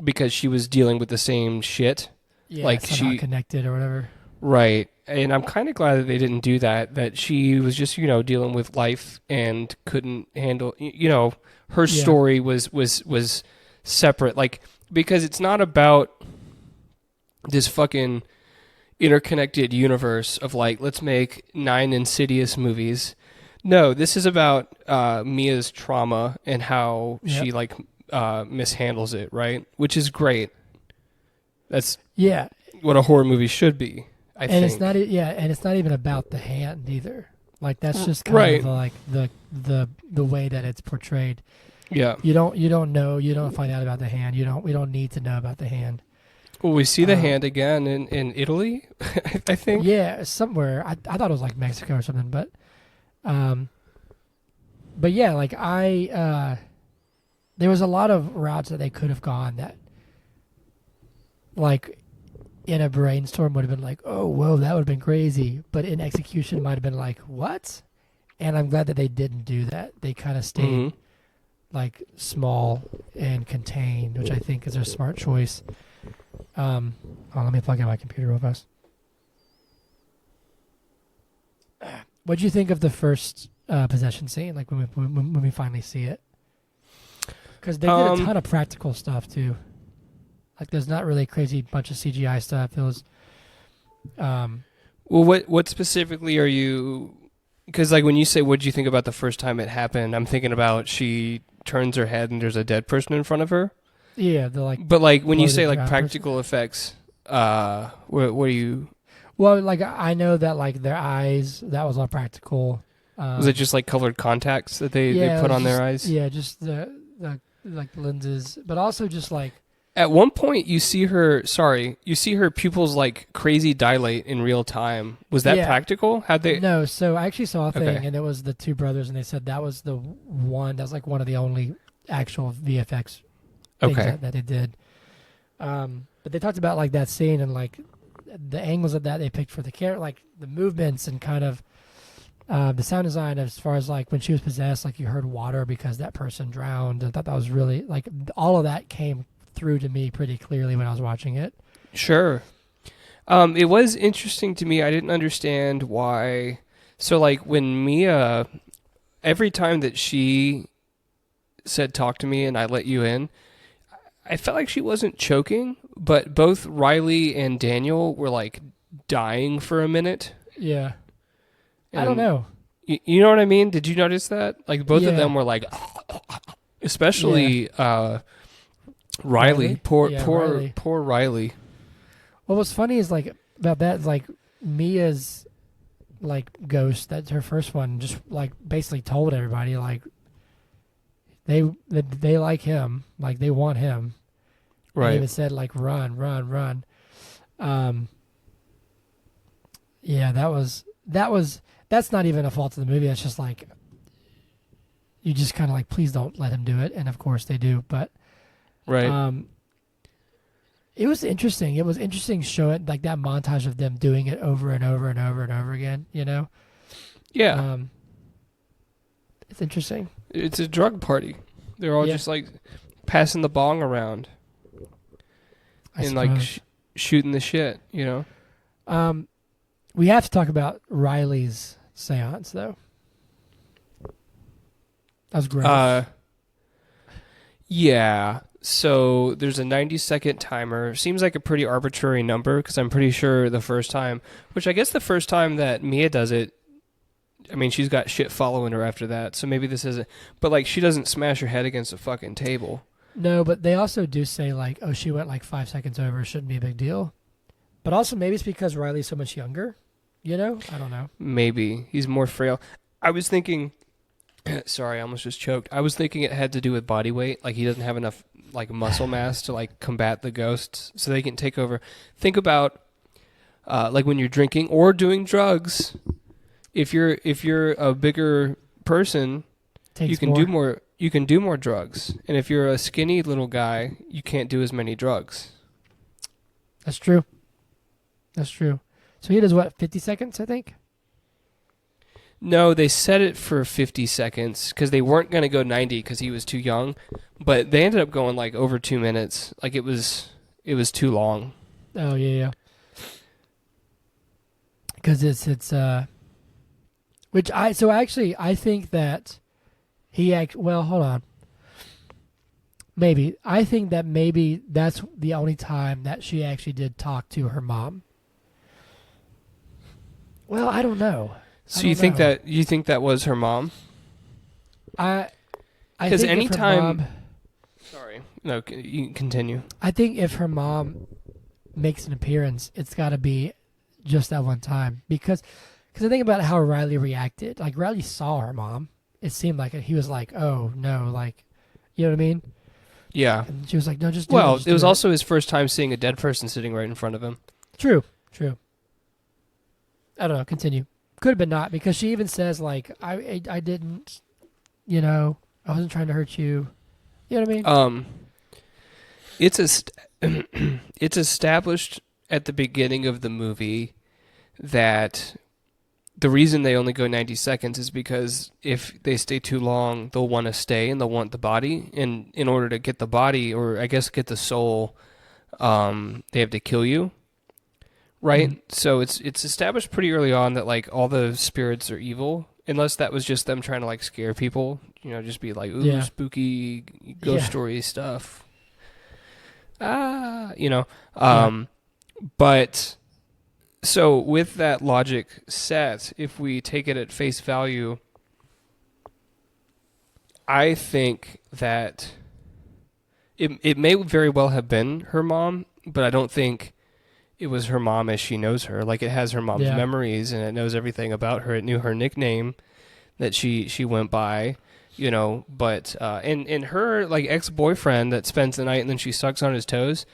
because she was dealing with the same shit. Yeah, like somehow she connected or whatever. Right. And I'm kind of glad that they didn't do that, that she was just, dealing with life and couldn't handle, her story was separate. Like, because it's not about this fucking interconnected universe of like, let's make 9 Insidious movies. No, this is about Mia's trauma and how she like mishandles it, right? Which is great. That's what a horror movie should be. I think. It's not, and it's not even about the hand either. Like, that's just kind of like the way that it's portrayed. Yeah. You don't know, you don't find out about the hand. We don't need to know about the hand. Well, we see the hand again in Italy, I think. Yeah, somewhere. I thought it was like Mexico or something, but yeah, like there was a lot of routes that they could have gone that, like, in a brainstorm would have been like, oh, whoa, that would have been crazy. But in execution might have been like, what? And I'm glad that they didn't do that. They kind of stayed like small and contained, which I think is a smart choice. Let me plug in my computer real fast. What'd you think of the first possession scene? Like when we finally see it? Because they did a ton of practical stuff too. Like, there's not really a crazy bunch of CGI stuff. It was, well, what specifically are you? Because like when you say, "What did you think about the first time it happened?" I'm thinking about she turns her head and there's a dead person in front of her. yeah, the like. But like when you say like bloated practical effects, what are you? Well, like, I know that like their eyes, that was all practical. Was it just like colored contacts that they it put was on their just- eyes? Yeah, just the like lenses, but also just like. At one point, you see her pupils like crazy dilate in real time. Was that practical? How'd they? No, so I actually saw a thing, Okay. and it was the two brothers, and they said that was the one. That was like one of the only actual VFX things that they did. But they talked about like that scene and like the angles of that they picked for the character, like the movements and kind of the sound design as far as like when she was possessed, like you heard water because that person drowned. I thought that was really like all of that came through to me pretty clearly when I was watching it. Sure. It was interesting to me. I didn't understand why. So like when Mia, every time that she said talk to me and I let you in, I felt like she wasn't choking, but both Riley and Daniel were like dying for a minute. Yeah. And I don't know. You know what I mean? Did you notice that? Like both of them were like, especially Riley. Riley? Poor Yeah, Riley. Riley. What was funny is like about that is like Mia's like ghost. That's her first one. Just like basically told everybody like they like him, like they want him. Right. They even said like run, run, run. Yeah, that's not even a fault of the movie. It's just like you just kind of like, please don't let him do it, and of course they do. But right. It was interesting. It was interesting showing like that montage of them doing it over and over and over and over again. You know? Yeah. It's interesting. It's a drug party. They're all just like passing the bong around and like shooting the shit. You know. We have to talk about Riley's seance, though. That was gross. Yeah. So there's a 90-second timer. Seems like a pretty arbitrary number because I'm pretty sure the first time, which I guess the first time that Mia does it, I mean, she's got shit following her after that. So maybe this isn't. But like, she doesn't smash her head against a fucking table. No, but they also do say like, oh, she went like 5 seconds over. Shouldn't be a big deal. But also maybe it's because Riley's so much younger. You know? I don't know. Maybe. He's more frail. I was thinking... Sorry, I almost just choked. I was thinking it had to do with body weight. Like, he doesn't have enough like muscle mass to like combat the ghosts so they can take over. Think about like when you're drinking or doing drugs. If you're a bigger person, you can do more. You can do more drugs. And if you're a skinny little guy, you can't do as many drugs. That's true. That's true. So he does what, 50 seconds, I think? No, they set it for 50 seconds because they weren't going to go 90 because he was too young. But they ended up going like over 2 minutes. Like it was too long. Oh, yeah. Because it's I think that well, hold on. Maybe. I think that maybe that's the only time that she actually did talk to her mom. Well, I don't know. So you think that was her mom? I because think anytime. Sorry, no, you can continue. I think if her mom makes an appearance, it's got to be just that one time because I think about how Riley reacted. Like Riley saw her mom. It seemed like he was like, "Oh no," like, you know what I mean? Yeah. And she was like, "No, just do well, it." It was also his first time seeing a dead person sitting right in front of him. True. I don't know. Continue. Could have been not because she even says like, I didn't, you know, I wasn't trying to hurt you. You know what I mean? It's established at the beginning of the movie that the reason they only go 90 seconds is because if they stay too long, they'll want to stay and they'll want the body. And in order to get the body, or I guess get the soul, they have to kill you. Right? Mm-hmm. So it's established pretty early on that like all the spirits are evil, unless that was just them trying to like scare people, you know, just be like, ooh, spooky ghost story stuff. You know. But so with that logic set, if we take it at face value, I think that it may very well have been her mom, but I don't think it was her mom as she knows her. Like, it has her mom's memories, and it knows everything about her. It knew her nickname that she went by, you know. But and her like ex-boyfriend that spends the night and then she sucks on his toes.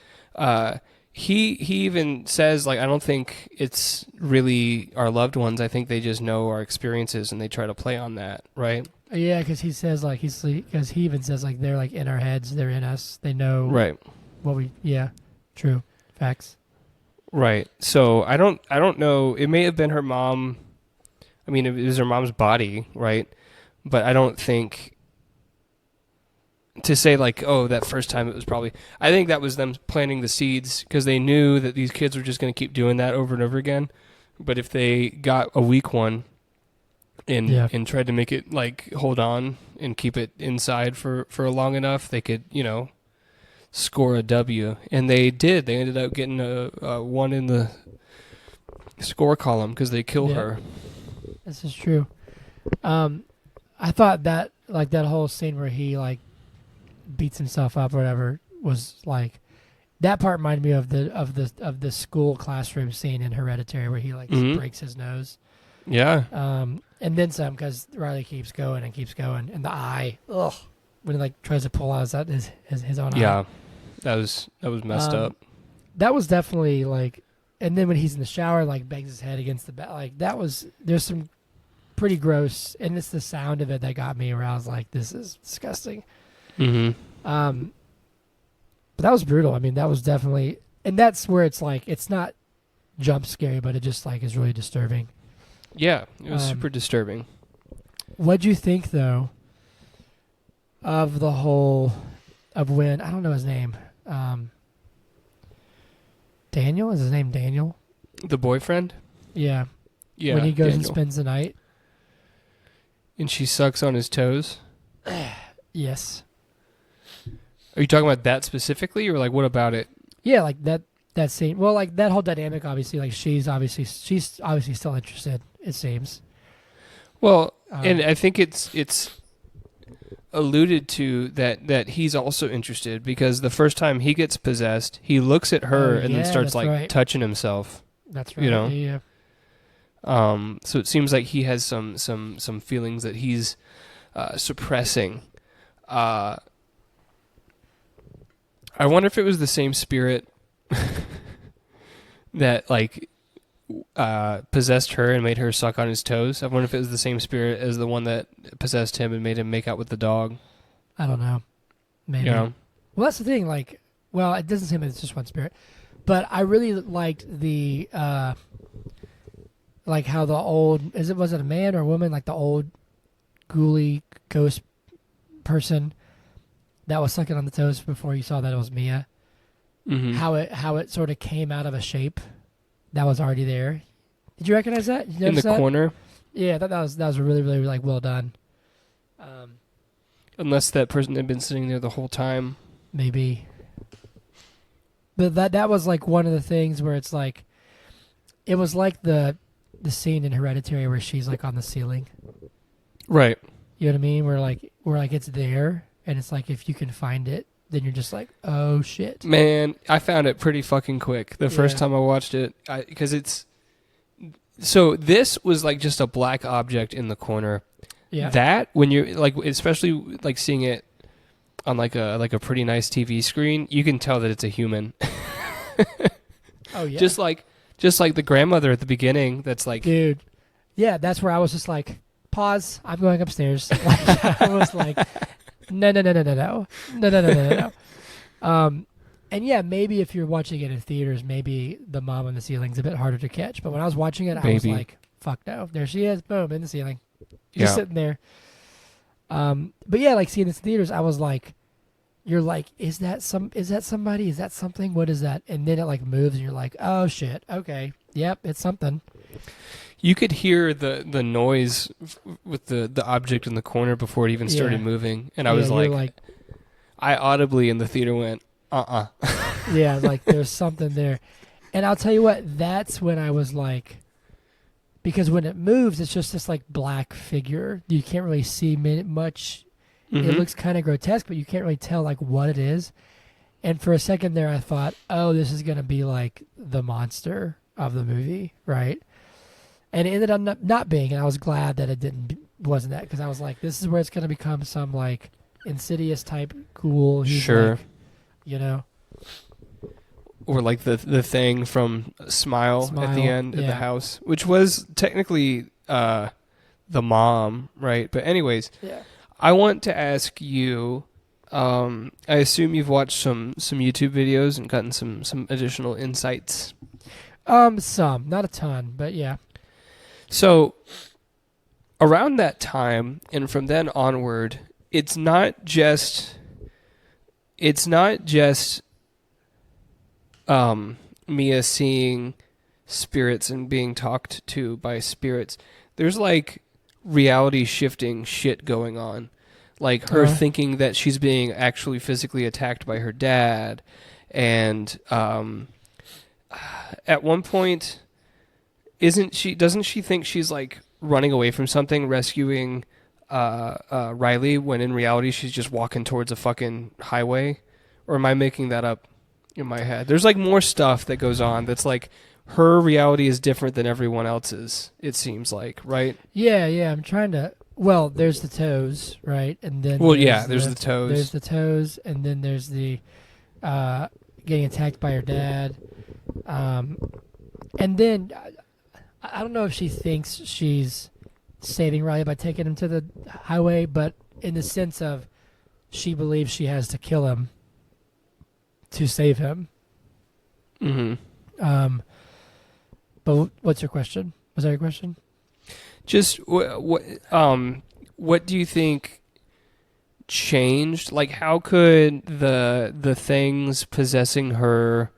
He even says like, I don't think it's really our loved ones. I think they just know our experiences and they try to play on that, right? Yeah, because he says like because he even says like they're like in our heads, they're in us, they know right what we true facts. Right. So I don't know. It may have been her mom. I mean, it was her mom's body, right? But I don't think to say like, oh, that first time it was probably. I think that was them planting the seeds because they knew that these kids were just going to keep doing that over and over again. But if they got a weak one and tried to make it like hold on and keep it inside for long enough, they could, you know, score a W, and they did. They ended up getting a 1 in the score column because they killed her. This is true. I thought that like that whole scene where he like beats himself up or whatever was like that part reminded me of the school classroom scene in Hereditary where he like breaks his nose. Yeah. And then some because Riley keeps going, and the eye, when he like tries to pull out his own eye. Yeah, that was messed up. That was definitely like, and then when he's in the shower, like bangs his head against the bed, like there's some pretty gross, and it's the sound of it that got me, where I was like, this is disgusting. Mm-hmm. But that was brutal. I mean, that was definitely, and that's where it's like, it's not jump scary, but it just like is really disturbing. Yeah, it was super disturbing. What'd you think though of the whole of when, I don't know his name, Daniel? Is his name Daniel? The boyfriend? Yeah. Yeah. When he goes Daniel. and spends the night. And she sucks on his toes? Yes. Are you talking about that specifically, or like what about it? Yeah, like that scene. Well, like that whole dynamic, obviously, like she's obviously still interested, it seems. Well, and I think it's alluded to that he's also interested, because the first time he gets possessed, he looks at her and then starts like touching himself. That's right. You know? Yeah. So it seems like he has some feelings that he's suppressing. I wonder if it was the same spirit that like possessed her and made her suck on his toes. I wonder if it was the same spirit as the one that possessed him and made him make out with the dog. I don't know. Maybe. You know? Well, that's the thing. Like, well, it doesn't seem like it's just one spirit, but I really liked the like how the old was it a man or a woman? Like the old ghouly ghost person that was sucking on the toes before you saw that it was Mia. Mm-hmm. How it sort of came out of a shape that was already there. Did you recognize that? Did you in the that? corner? Yeah, that was really, really like well done. Unless that person had been sitting there the whole time. Maybe. But that was like one of the things where it's like, it was like the scene in Hereditary where she's like on the ceiling. Right. You know what I mean? Where like it's there, and it's like if you can find it, then you're just like, oh shit. Man, I found it pretty fucking quick the first time I watched it, because it's so this was like just a black object in the corner. Yeah. That when you're like, especially like seeing it on like a pretty nice TV screen, you can tell that it's a human. Oh yeah. Just like the grandmother at the beginning. That's like, dude. Yeah, that's where I was just like, pause. I'm going upstairs. Like, I was like, no. And yeah, maybe if you're watching it in theaters, maybe the mom on the ceiling's a bit harder to catch. But when I was watching it, I was like, fuck no. There she is. Boom, in the ceiling. Just sitting there. But yeah, like seeing this in theaters, I was like, you're like, is that somebody? Is that something? What is that? And then it like moves and you're like, oh shit. Okay. Yep, it's something. You could hear the noise with the object in the corner before it even started moving. And I was like, I audibly in the theater went, Yeah, like there's something there. And I'll tell you what, that's when I was like, because when it moves, it's just this like black figure. You can't really see much. Mm-hmm. It looks kind of grotesque, but you can't really tell like what it is. And for a second there, I thought, oh, this is going to be like the monster of the movie, right? And it ended up not being, and I was glad that it wasn't that, because I was like, this is where it's going to become some like Insidious type ghoul. Sure. Like, you know? Or like the thing from Smile at the end of the house, which was technically the mom, right? But anyways, I want to ask you, I assume you've watched some YouTube videos and gotten some additional insights. Some, not a ton, but yeah. So around that time and from then onward, it's not just Mia seeing spirits and being talked to by spirits. There's like reality shifting shit going on. Like her thinking that she's being actually physically attacked by her dad. And at one point, doesn't she think she's like running away from something, rescuing Riley, when in reality she's just walking towards a fucking highway? Or am I making that up? in my head. There's like more stuff that goes on that's like her reality is different than everyone else's, it seems like, right? Yeah. I'm trying to. Well, there's the toes, right? And then there's the toes. There's the toes, and then there's the getting attacked by her dad. And then I don't know if she thinks she's saving Riley by taking him to the highway, but in the sense of she believes she has to kill him to save him. Mm-hmm. But what's your question? Was that your question? Just what do you think changed? Like, how could the things possessing her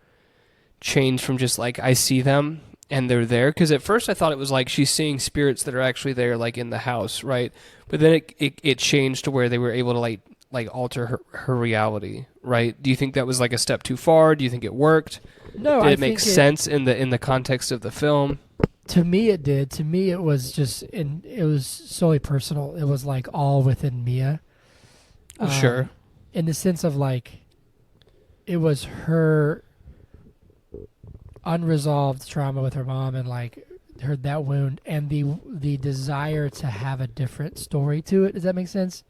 change from just like I see them and they're there? Because at first I thought it was like she's seeing spirits that are actually there, like in the house, right? But then it changed to where they were able to like alter her reality, right? Do you think that was like a step too far? Do you think it worked? No, Did it make sense in the context of the film? To me, it did. To me, it was just it was solely personal. It was like all within Mia. Sure. In the sense of like, it was her unresolved trauma with her mom and like that wound and the desire to have a different story to it. Does that make sense?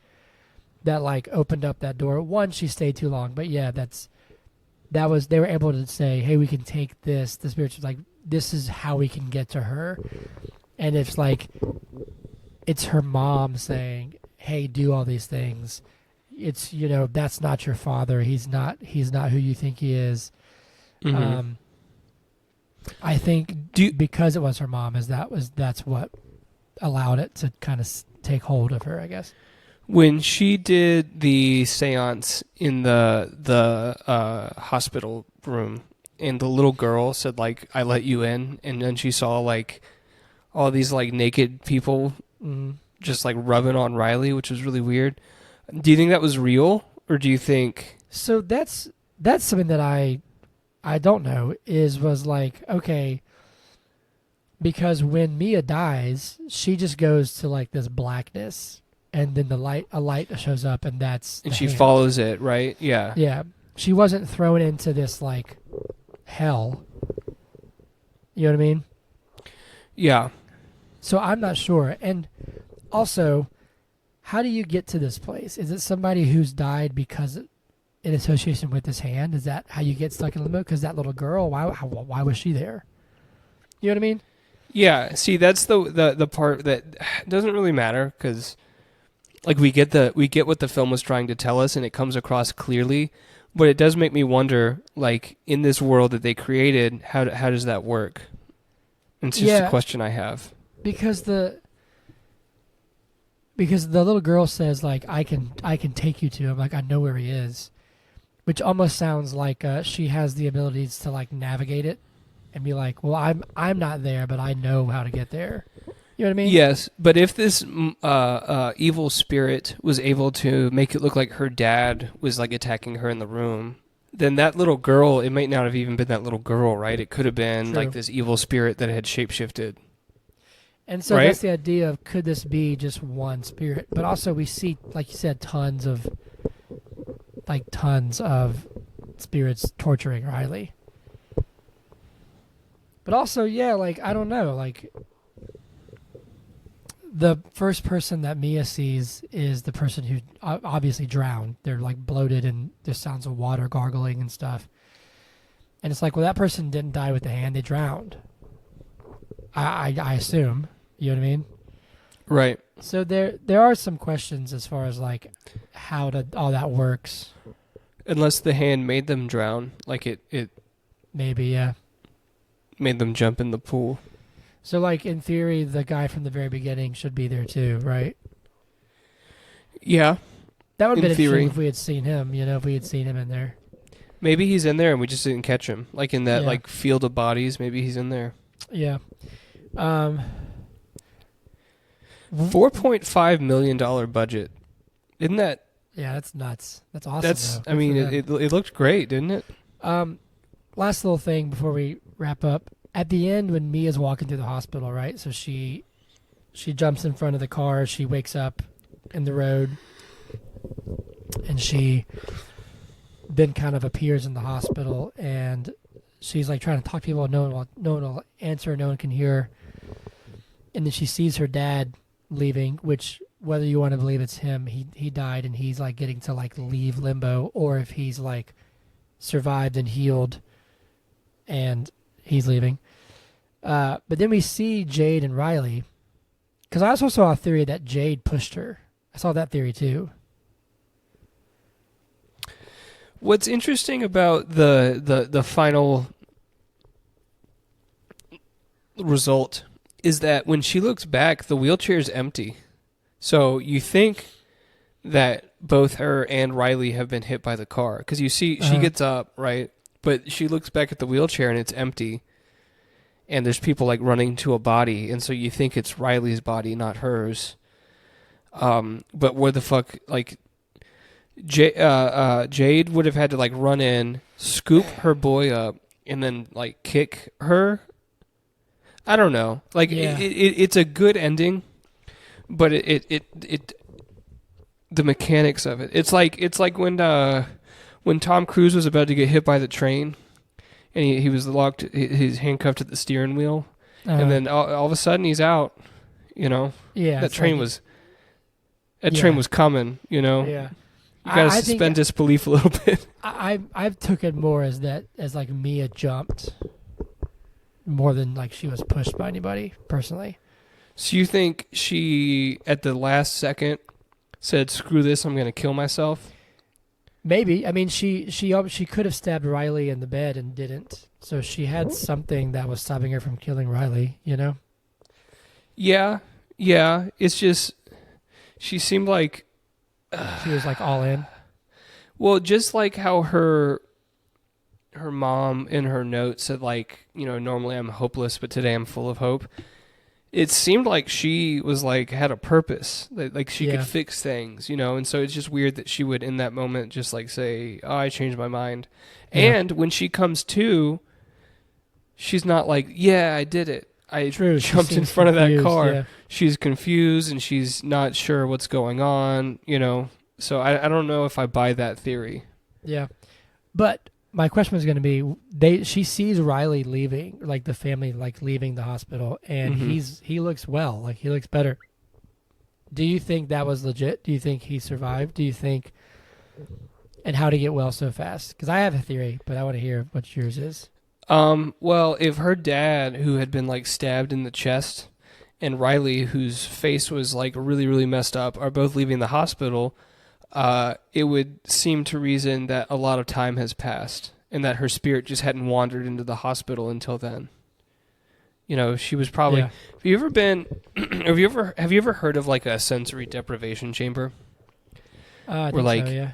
That like opened up that door. One, she stayed too long, but yeah, they were able to say, hey, we can take this. The spiritual like, this is how we can get to her. And it's like, it's her mom saying, hey, do all these things. It's, that's not your father. He's not who you think he is. Mm-hmm. I think because it was her mom, that's what allowed it to kind of take hold of her, I guess. When she did the seance in the hospital room, and the little girl said like, "I let you in," and then she saw like all these like naked people just like rubbing on Riley, which was really weird. Do you think that was real, or do you think? So that's something that I don't know. Was like, okay, because when Mia dies, she just goes to like this blackness, and then a light shows up, and that's and she hand. follows it, right? Yeah. Yeah. She wasn't thrown into this like hell. You know what I mean? Yeah. So I'm not sure. And also, how do you get to this place? Is it somebody who's died because in association with this hand? Is that how you get stuck in limbo? Because that little girl, why was she there? You know what I mean? Yeah. See, that's the part that doesn't really matter, because like we get what the film was trying to tell us, and it comes across clearly. But it does make me wonder, like, in this world that they created, how does that work? And it's just a question I have. Because the little girl says like, I can take you to him, like I know where he is, which almost sounds like she has the abilities to like navigate it and be like, well, I'm not there, but I know how to get there. You know what I mean? Yes, but if this evil spirit was able to make it look like her dad was like attacking her in the room, then that little girl, it might not have even been that little girl, right? It could have been like this evil spirit that had shapeshifted. And so that's the idea of, could this be just one spirit? But also we see, like you said, tons of spirits torturing Riley. But also, yeah, like, I don't know, like, the first person that Mia sees is the person who obviously drowned. They're like bloated and there's sounds of water gargling and stuff. And it's like, well, that person didn't die with the hand; they drowned. I assume. You know what I mean? Right. So there are some questions as far as like how all that works. Unless the hand made them drown, like it maybe, yeah, made them jump in the pool. So, like, in theory, the guy from the very beginning should be there, too, right? Yeah. That would have been interesting if we had seen him, if we had seen him in there. Maybe he's in there and we just didn't catch him. Like, in that, like, field of bodies, maybe he's in there. Yeah. $4.5 million budget. Isn't that... Yeah, that's nuts. That's awesome, I mean, it looked great, didn't it? Last little thing before we wrap up. At the end, when Mia's walking through the hospital, right? So she jumps in front of the car. She wakes up in the road, and she then kind of appears in the hospital, and she's like trying to talk to people, and no one will answer, no one can hear her. And then she sees her dad leaving, which, whether you want to believe it's him, he died, and he's like getting to like leave limbo, or if he's like survived and healed and he's leaving. But then we see Jade and Riley, because I also saw a theory that Jade pushed her. I saw that theory too. What's interesting about the final result is that when she looks back, the wheelchair is empty. So you think that both her and Riley have been hit by the car, because you see she gets up, right? But she looks back at the wheelchair and it's empty, and there's people like running to a body, and so you think it's Riley's body, not hers. But where the fuck, like, Jade would have had to like run in, scoop her boy up, and then like kick her. I don't know. Like it's a good ending, but it the mechanics of it. It's like when Tom Cruise was about to get hit by the train, and he was locked, he's handcuffed at the steering wheel, and then all of a sudden he's out. You know. Yeah. That train was coming. You know. Yeah. You gotta suspend disbelief a little bit. I took it more as like Mia jumped more than like she was pushed by anybody, personally. So you think she, at the last second, said, "Screw this, I'm gonna kill myself"? Maybe. I mean, she could have stabbed Riley in the bed and didn't. So she had something that was stopping her from killing Riley, you know? Yeah. It's just, she seemed like... she was like all in. Well, just like how her mom in her note said, like, you know, normally I'm hopeless, but today I'm full of hope. It seemed like she was like, had a purpose, like she could fix things, you know? And so it's just weird that she would in that moment just like say, "Oh, I changed my mind." Yeah. And when she comes to, she's not like, "Yeah, I did it. I jumped in front of that car." Yeah. She's confused and she's not sure what's going on, you know? So I don't know if I buy that theory. Yeah. But my question was going to be, she sees Riley leaving, like the family, like leaving the hospital, and he looks well, like he looks better. Do you think that was legit? Do you think he survived? Do you think, and how to get well so fast? Because I have a theory, but I want to hear what yours is. Well, if her dad, who had been like stabbed in the chest, and Riley, whose face was like really, really messed up, are both leaving the hospital, it would seem to reason that a lot of time has passed and that her spirit just hadn't wandered into the hospital until then. You know, she was probably... Yeah. Have you ever heard of like a sensory deprivation chamber? I think like, so, yeah.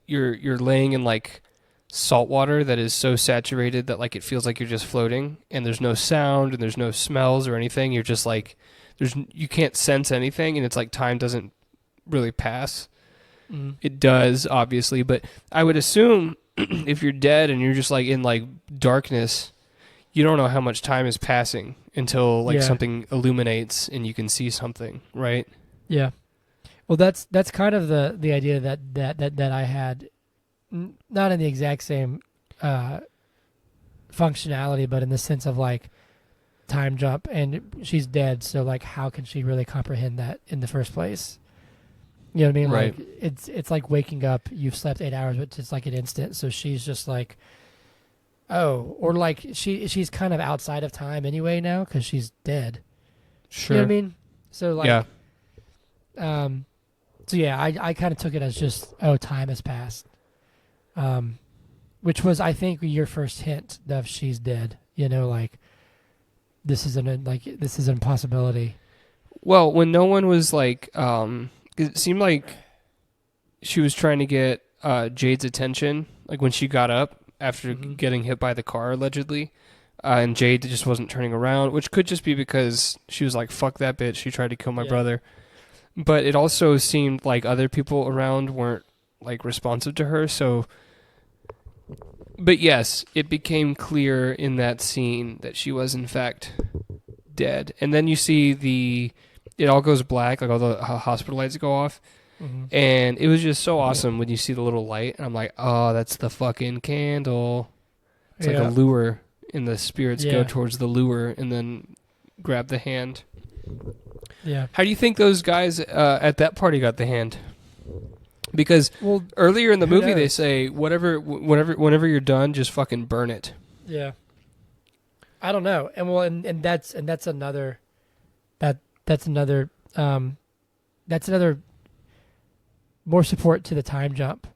You're laying in like salt water that is so saturated that like it feels like you're just floating, and there's no sound and there's no smells or anything. You're just like, you can't sense anything, and it's like time doesn't really pass. It does, obviously, but I would assume if you're dead and you're just like in like darkness, you don't know how much time is passing until like something illuminates and you can see something, right? Yeah. Well, that's kind of the idea that I had, not in the exact same functionality, but in the sense of like time jump, and she's dead, so like how can she really comprehend that in the first place? You know what I mean? Right. Like it's like waking up, you've slept 8 hours, but it's like an instant. So she's just like, oh, or like she's kind of outside of time anyway now because she's dead. Sure. You know what I mean? So like, so yeah, I kind of took it as just, oh, time has passed. Which was, I think, your first hint of she's dead. You know, like this is an impossibility. Well, when no one was like, it seemed like she was trying to get Jade's attention, like when she got up after getting hit by the car, allegedly, and Jade just wasn't turning around, which could just be because she was like, "Fuck that bitch, she tried to kill my brother." But it also seemed like other people around weren't like responsive to her, so... But yes, it became clear in that scene that she was in fact dead. And then you see it all goes black, like all the hospital lights go off, And it was just so awesome when you see the little light. And I'm like, oh, that's the fucking candle. It's like a lure, and the spirits go towards the lure and then grab the hand. Yeah. How do you think those guys at that party got the hand? Because earlier in the movie they say, whenever you're done, just fucking burn it. Yeah. I don't know. And that's another more support to the time jump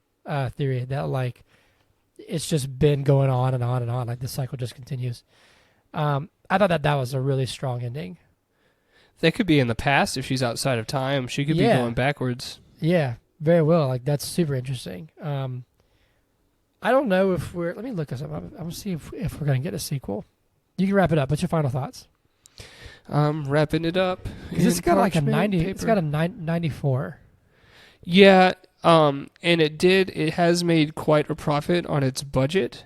theory that like it's just been going on and on and on, like the cycle just continues. I thought that was a really strong ending. That could be in the past if she's outside of time. She could be going backwards. Yeah, very well. Like that's super interesting. I don't know if let me look this up. I'm gonna see if we're gonna get a sequel. You can wrap it up. What's your final thoughts? Wrapping it up. It's got like a 90. Paper. It's got a 94. Yeah, and it has made quite a profit on its budget.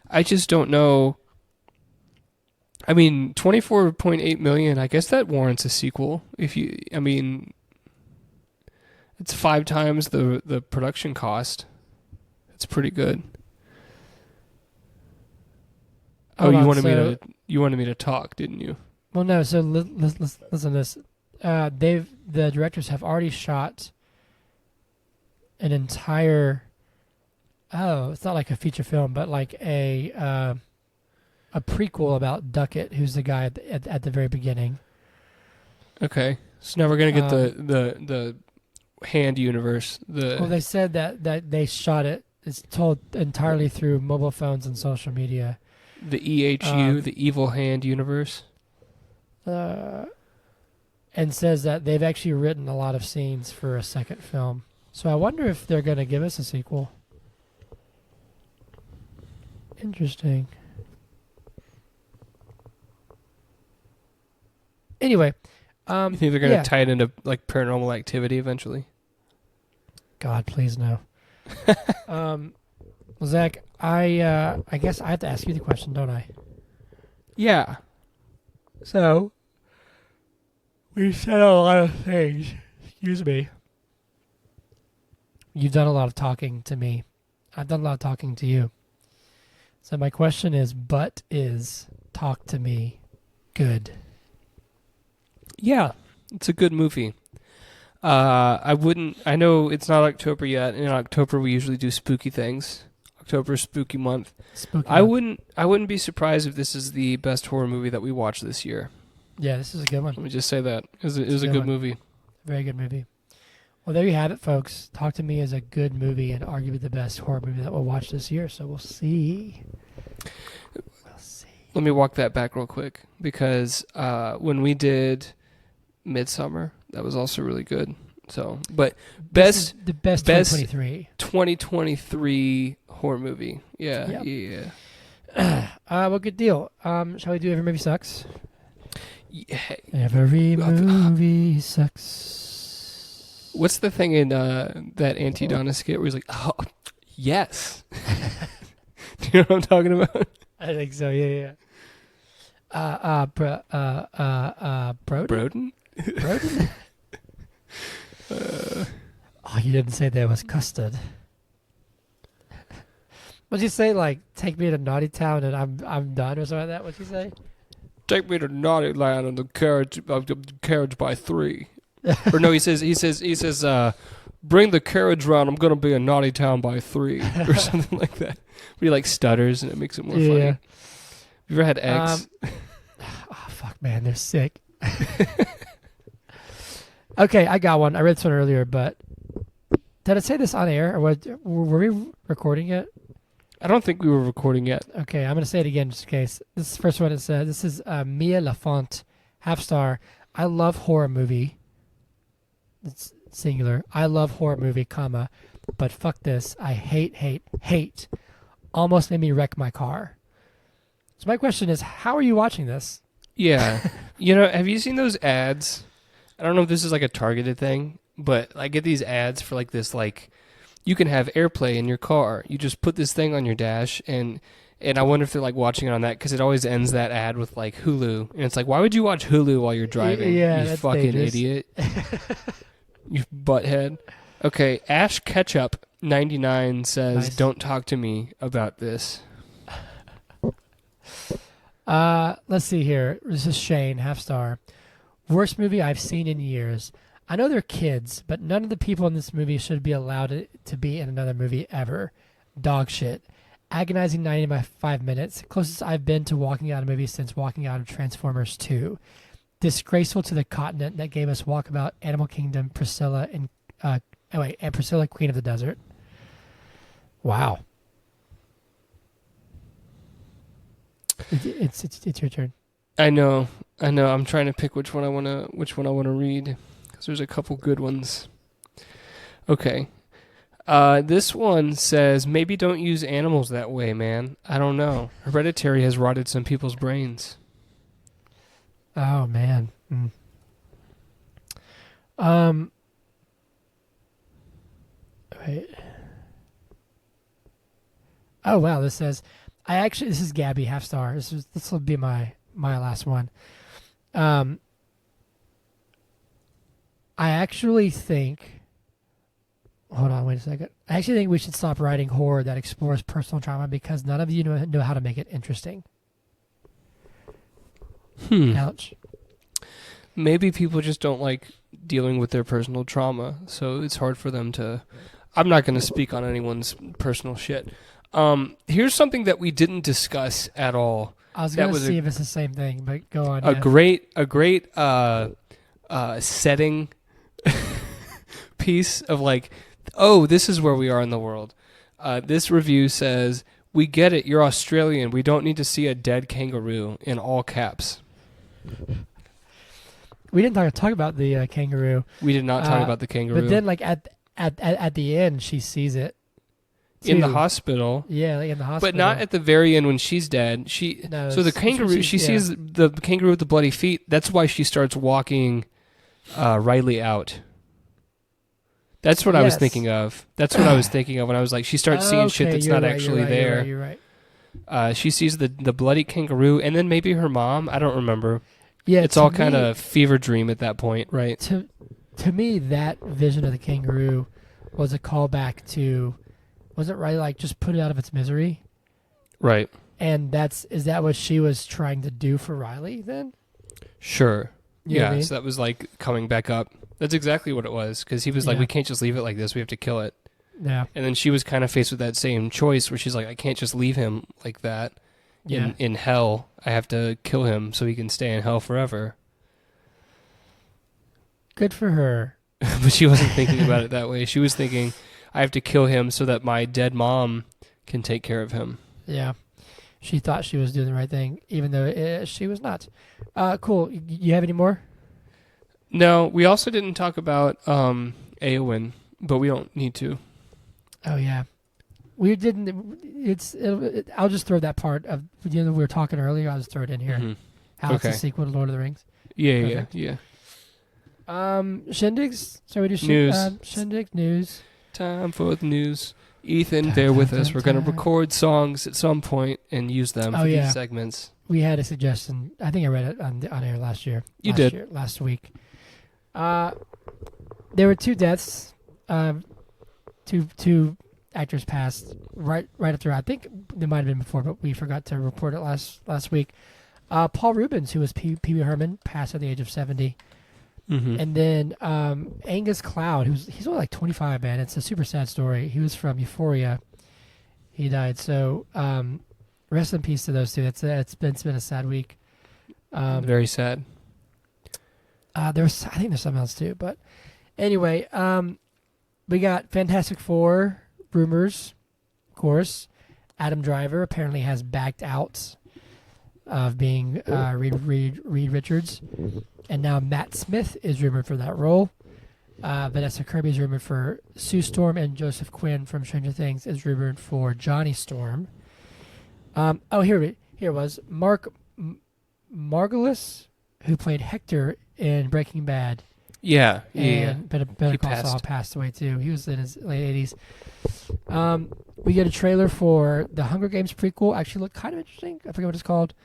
I just don't know. I mean, 24.8 million, I guess that warrants a sequel. It's 5 times the production cost. It's pretty good. You wanted me to talk, didn't you? Well, no. So listen to this. The directors have already shot an entire. Oh, it's not like a feature film, but like a prequel about Duckett, who's the guy at the very beginning. Okay, so now we're gonna get the hand universe. Well, they said that they shot it. It's told entirely through mobile phones and social media. The EHU, the Evil Hand universe. And says that they've actually written a lot of scenes for a second film. So I wonder if they're going to give us a sequel. Interesting. Anyway. You think they're going to tie it into like Paranormal Activity eventually? God, please no. Well, Zach, I guess I have to ask you the question, don't I? Yeah. So, we said a lot of things. Excuse me. You've done a lot of talking to me. I've done a lot of talking to you. So my question is, is Talk to Me good? Yeah, it's a good movie. I know it's not October yet. In October, we usually do spooky things. October is spooky month. I wouldn't be surprised if this is the best horror movie that we watched this year. Yeah, this is a good one. Let me just say that. It was a good movie. Very good movie. Well, there you have it, folks. Talk to Me is a good movie and arguably the best horror movie that we'll watch this year. So we'll see. Let me walk that back real quick because when we did Midsummer, that was also really good. So, but best 2023 horror movie. Yeah. Well, good deal. Shall we do Every Movie Sucks? Yeah. Every movie sucks. What's the thing in that Auntie Donna skit where he's like, "Oh, yes." Do you know what I'm talking about? I think so. Yeah. Broden? Broden? You didn't say there was custard. What'd you say? Like, take me to Naughty Town and I'm done or something like that? What'd you say? Take me to Naughty Land and the carriage by 3. Or no, he says, bring the carriage round. I'm gonna be in Naughty Town by 3 or something like that. But he like stutters and it makes it more funny. Have you ever had eggs? Fuck, man, they're sick. Okay, I got one. I read this one earlier, but did I say this on air or what? Were we recording it? I don't think we were recording yet. Okay, I'm gonna say it again just in case. This is the first one. It says this is Mia Lafont, half star. I love horror movie. It's singular. I love horror movie, comma, but fuck this. I hate. Almost made me wreck my car. So my question is, how are you watching this? Yeah. Have you seen those ads? I don't know if this is like a targeted thing, but I get these ads for like this, like, you can have AirPlay in your car. You just put this thing on your dash, and I wonder if they're like watching it on that, because it always ends that ad with like Hulu. And it's like, why would you watch Hulu while you're driving? Yeah, you that's fucking dangerous. idiot. You butthead. Okay, Ash Ketchup 99 says, Nice. "Don't talk to me about this." Let's see here. This is Shane, half star. Worst movie I've seen in years. I know they're kids, but none of the people in this movie should be allowed to be in another movie ever. Dog shit. Agonizing 95 minutes. Closest I've been to walking out of a movie since walking out of Transformers 2. Disgraceful to the continent that gave us Walkabout, Animal Kingdom, Priscilla, and Priscilla, Queen of the Desert. Wow. It's your turn. I know. I'm trying to pick which one I want to read because there's a couple good ones. Okay. This one says, maybe don't use animals that way, man. I don't know. Hereditary has rotted some people's brains. Oh, man. Wait. Oh, wow. This says, this is Gabby, half star. This will be my last one. I actually think... Hold on, wait a second. I actually think we should stop writing horror that explores personal trauma because none of you know how to make it interesting. Ouch. Maybe people just don't like dealing with their personal trauma, so it's hard for them to... I'm not going to speak on anyone's personal shit. Here's something that we didn't discuss at all. I was going to see if it's the same thing, but go on. A great setting piece of like, oh, this is where we are in the world. This review says, "We get it, you're Australian. We don't need to see a dead kangaroo," in all caps. We didn't talk about the kangaroo. We did not talk about the kangaroo. But then, like at the end, she sees it too. In the hospital. Yeah, like in the hospital. But not at the very end when she's dead. So the kangaroo, she sees the kangaroo with the bloody feet. That's why she starts walking Riley out. That's what I was thinking of. That's what I was thinking of when I was like, she starts seeing shit that's not actually there. You're right. She sees the bloody kangaroo, and then maybe her mom. I don't remember. Yeah, it's all kind of fever dream at that point, right? To me, that vision of the kangaroo was a callback to, wasn't Riley like just put it out of its misery? Right. And is that what she was trying to do for Riley then? Sure. You know what I mean? So that was like coming back up. That's exactly what it was, because he was like, we can't just leave it like this. We have to kill it. Yeah. And then she was kind of faced with that same choice where she's like, I can't just leave him like that in hell. I have to kill him so he can stay in hell forever. Good for her. But she wasn't thinking about it that way. She was thinking, I have to kill him so that my dead mom can take care of him. Yeah. She thought she was doing the right thing, even though she was not. Cool. You have any more? No, we also didn't talk about Eowyn, but we don't need to. Oh, yeah. We didn't. I'll just throw that part of, we were talking earlier. I'll just throw it in here. Mm-hmm. How it's a sequel to Lord of the Rings. Yeah. Shindigs. So we do news. Shindig news. Time for the news. Ethan, bear with us. We're going to record songs at some point and use them for these segments. We had a suggestion. I think I read it on air last year. Last week. There were two deaths. Two actors passed right after. I think there might have been before, but we forgot to report it last week. Paul Rubens, who was Pee Wee Herman, passed at the age of 70. Mm-hmm. And then Angus Cloud, he's only like 25, man. It's a super sad story. He was from Euphoria. He died. So rest in peace to those two. It's been a sad week. Very sad. I think there's something else too. But anyway, we got Fantastic Four rumors, of course. Adam Driver apparently has backed out of being Reed Richards. And now Matt Smith is rumored for that role. Vanessa Kirby is rumored for Sue Storm, and Joseph Quinn from Stranger Things is rumored for Johnny Storm. Here it was. Mark Margolis, who played Hector in Breaking Bad. Yeah. Better Call Saul passed away too. He was in his late 80s. We get a trailer for the Hunger Games prequel. Actually looked kind of interesting. I forget what it's called.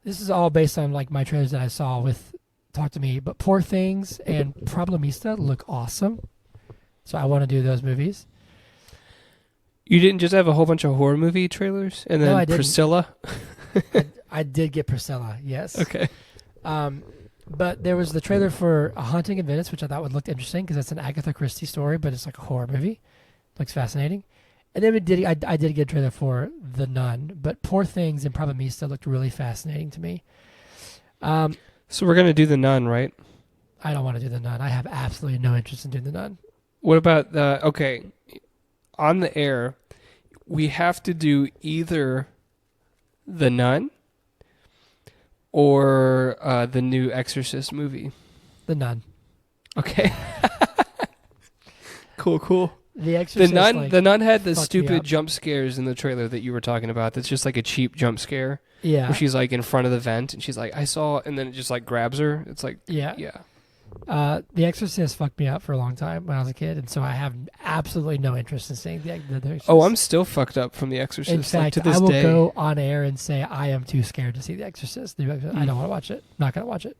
This is all based on like my trailers that I saw with Talk to Me, but Poor Things and Problemista look awesome. So I want to do those movies. You didn't just have a whole bunch of horror movie trailers, and then No, I didn't. Priscilla. I did get Priscilla, yes. Okay. But there was the trailer for A Haunting in Venice, which I thought would look interesting because it's an Agatha Christie story, but it's like a horror movie. Looks fascinating. And then I did get a trailer for The Nun, but Poor Things and Probably Me still looked really fascinating to me. So we're gonna do The Nun, right? I don't want to do The Nun. I have absolutely no interest in doing The Nun. What about okay, on the air, we have to do either The Nun or the new Exorcist movie. The Nun. Okay. Cool. The Exorcist. The Nun had the fucked me stupid up. jump scares in the trailer that you were talking about. That's just like a cheap jump scare. Yeah. Where she's like in front of the vent and she's like, I saw, and then it just like grabs her. It's like, Yeah. yeah. The Exorcist fucked me up for a long time when I was a kid, and so I have absolutely no interest in seeing the Exorcist. Oh, I'm still fucked up from The Exorcist. In fact, to this I will day. go on air and say I am too scared to see The Exorcist. I don't want to watch it. Not going to watch it.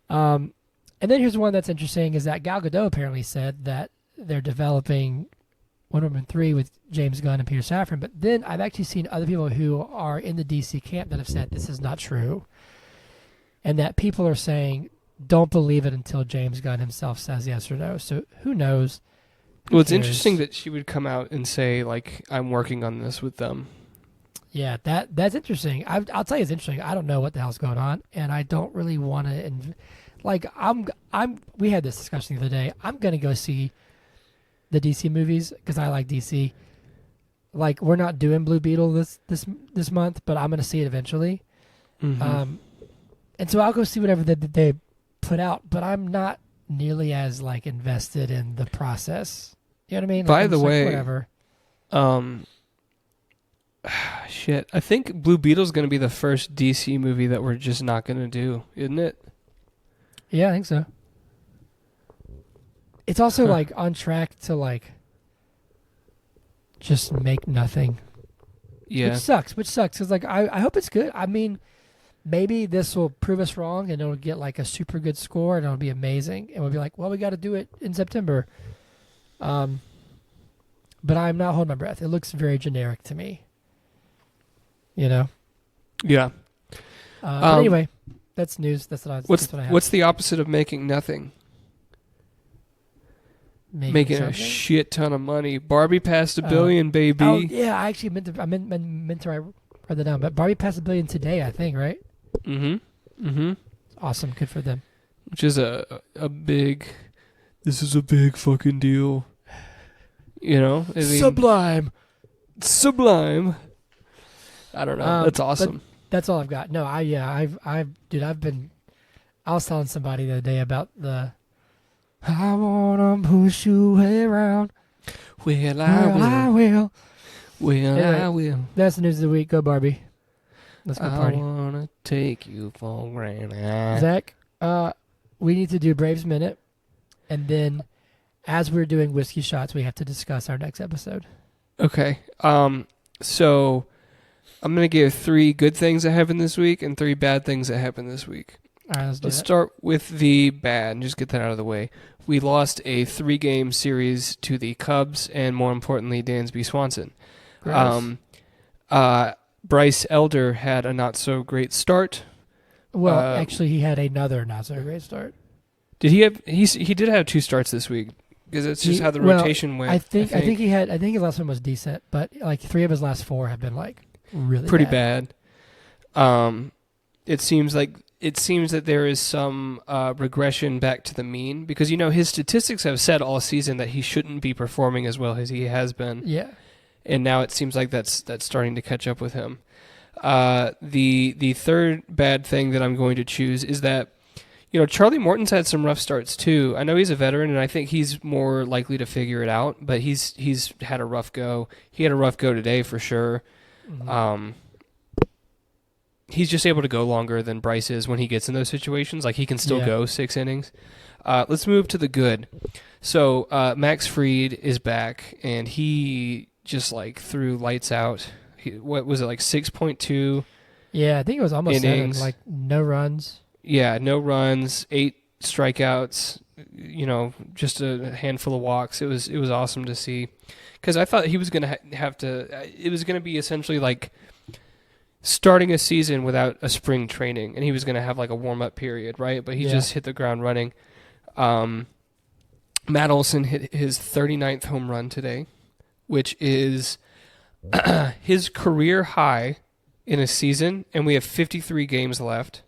And then here's one that's interesting is that Gal Gadot apparently said that they're developing Wonder Woman 3 with James Gunn and Peter Safran, but then I've actually seen other people who are in the DC camp that have said this is not true, and that people are saying don't believe it until James Gunn himself says yes or no. So who knows? Who Well, it's cares? interesting that she would come out and say, like, I'm working on this with them. Yeah, that's interesting. I'll tell you, it's interesting. I don't know what the hell's going on, and I don't really want to. We had this discussion the other day. I'm gonna go see the DC movies because I like DC. Like, we're not doing Blue Beetle this month, but I'm gonna see it eventually. Mm-hmm. And so I'll go see whatever they put out, but I'm not nearly as like invested in the process. You know what I mean? By I'm the just like, way, whatever. Shit. I think Blue Beetle's going to be the first DC movie that we're just not going to do, isn't it? Yeah, I think so. It's also like on track to like just make nothing. Yeah. Which sucks because like I hope it's good. I mean, maybe this will prove us wrong and it'll get like a super good score and it'll be amazing and we'll be like, well, we got to do it in September. But I'm not holding my breath. It looks very generic to me. You know? Yeah. But anyway, that's news. That's what I have. What's the opposite of making nothing? Making a shit ton of money. Barbie passed $1 billion, baby. Oh yeah, I actually meant to write that down. But Barbie passed $1 billion today, I think, right? Mm-hmm. Awesome, good for them. Which is a big. This is a big fucking deal. You know, I mean, sublime. I don't know. That's awesome. That's all I've got. No, I was telling somebody the other day about the. I wanna push you around. Well, I will. Well, Anyway, I will. That's the news of the week. Go Barbie. Let's go party. I wanna take you for granted. Zach, we need to do Braves Minute, and then as we're doing whiskey shots, we have to discuss our next episode. Okay. So I'm gonna give 3 good things that happened this week and 3 bad things that happened this week. All right, Let's start with the bad and just get that out of the way. We lost a 3-game series to the Cubs and, more importantly, Dansby Swanson. Bryce Elder had a not-so-great start. Well, actually, he had another not-so-great start. Did he have? He did have 2 starts this week because it's just how the rotation went. I think his last one was decent, but like 3 of his last 4 have been like really pretty bad. It seems that there is some regression back to the mean because, you know, his statistics have said all season that he shouldn't be performing as well as he has been. Yeah. And now it seems like that's starting to catch up with him. The third bad thing that I'm going to choose is that, you know, Charlie Morton's had some rough starts too. I know he's a veteran and I think he's more likely to figure it out, but he's had a rough go. He had a rough go today for sure. Mm-hmm. He's just able to go longer than Bryce is when he gets in those situations. Like, he can still go 6 innings. Let's move to the good. So Max Fried is back, and he just, like, threw lights out. What was it, like 6.2 Yeah, I think it was almost innings. 7, like no runs. Yeah, no runs, 8 strikeouts. just a handful of walks. It was awesome to see, because I thought he was going to have to. It was going to be essentially like starting a season without a spring training, and he was going to have like a warm up period, right? But he just hit the ground running. Matt Olson hit his 39th home run today, which is his career high in a season, and we have 53 games left,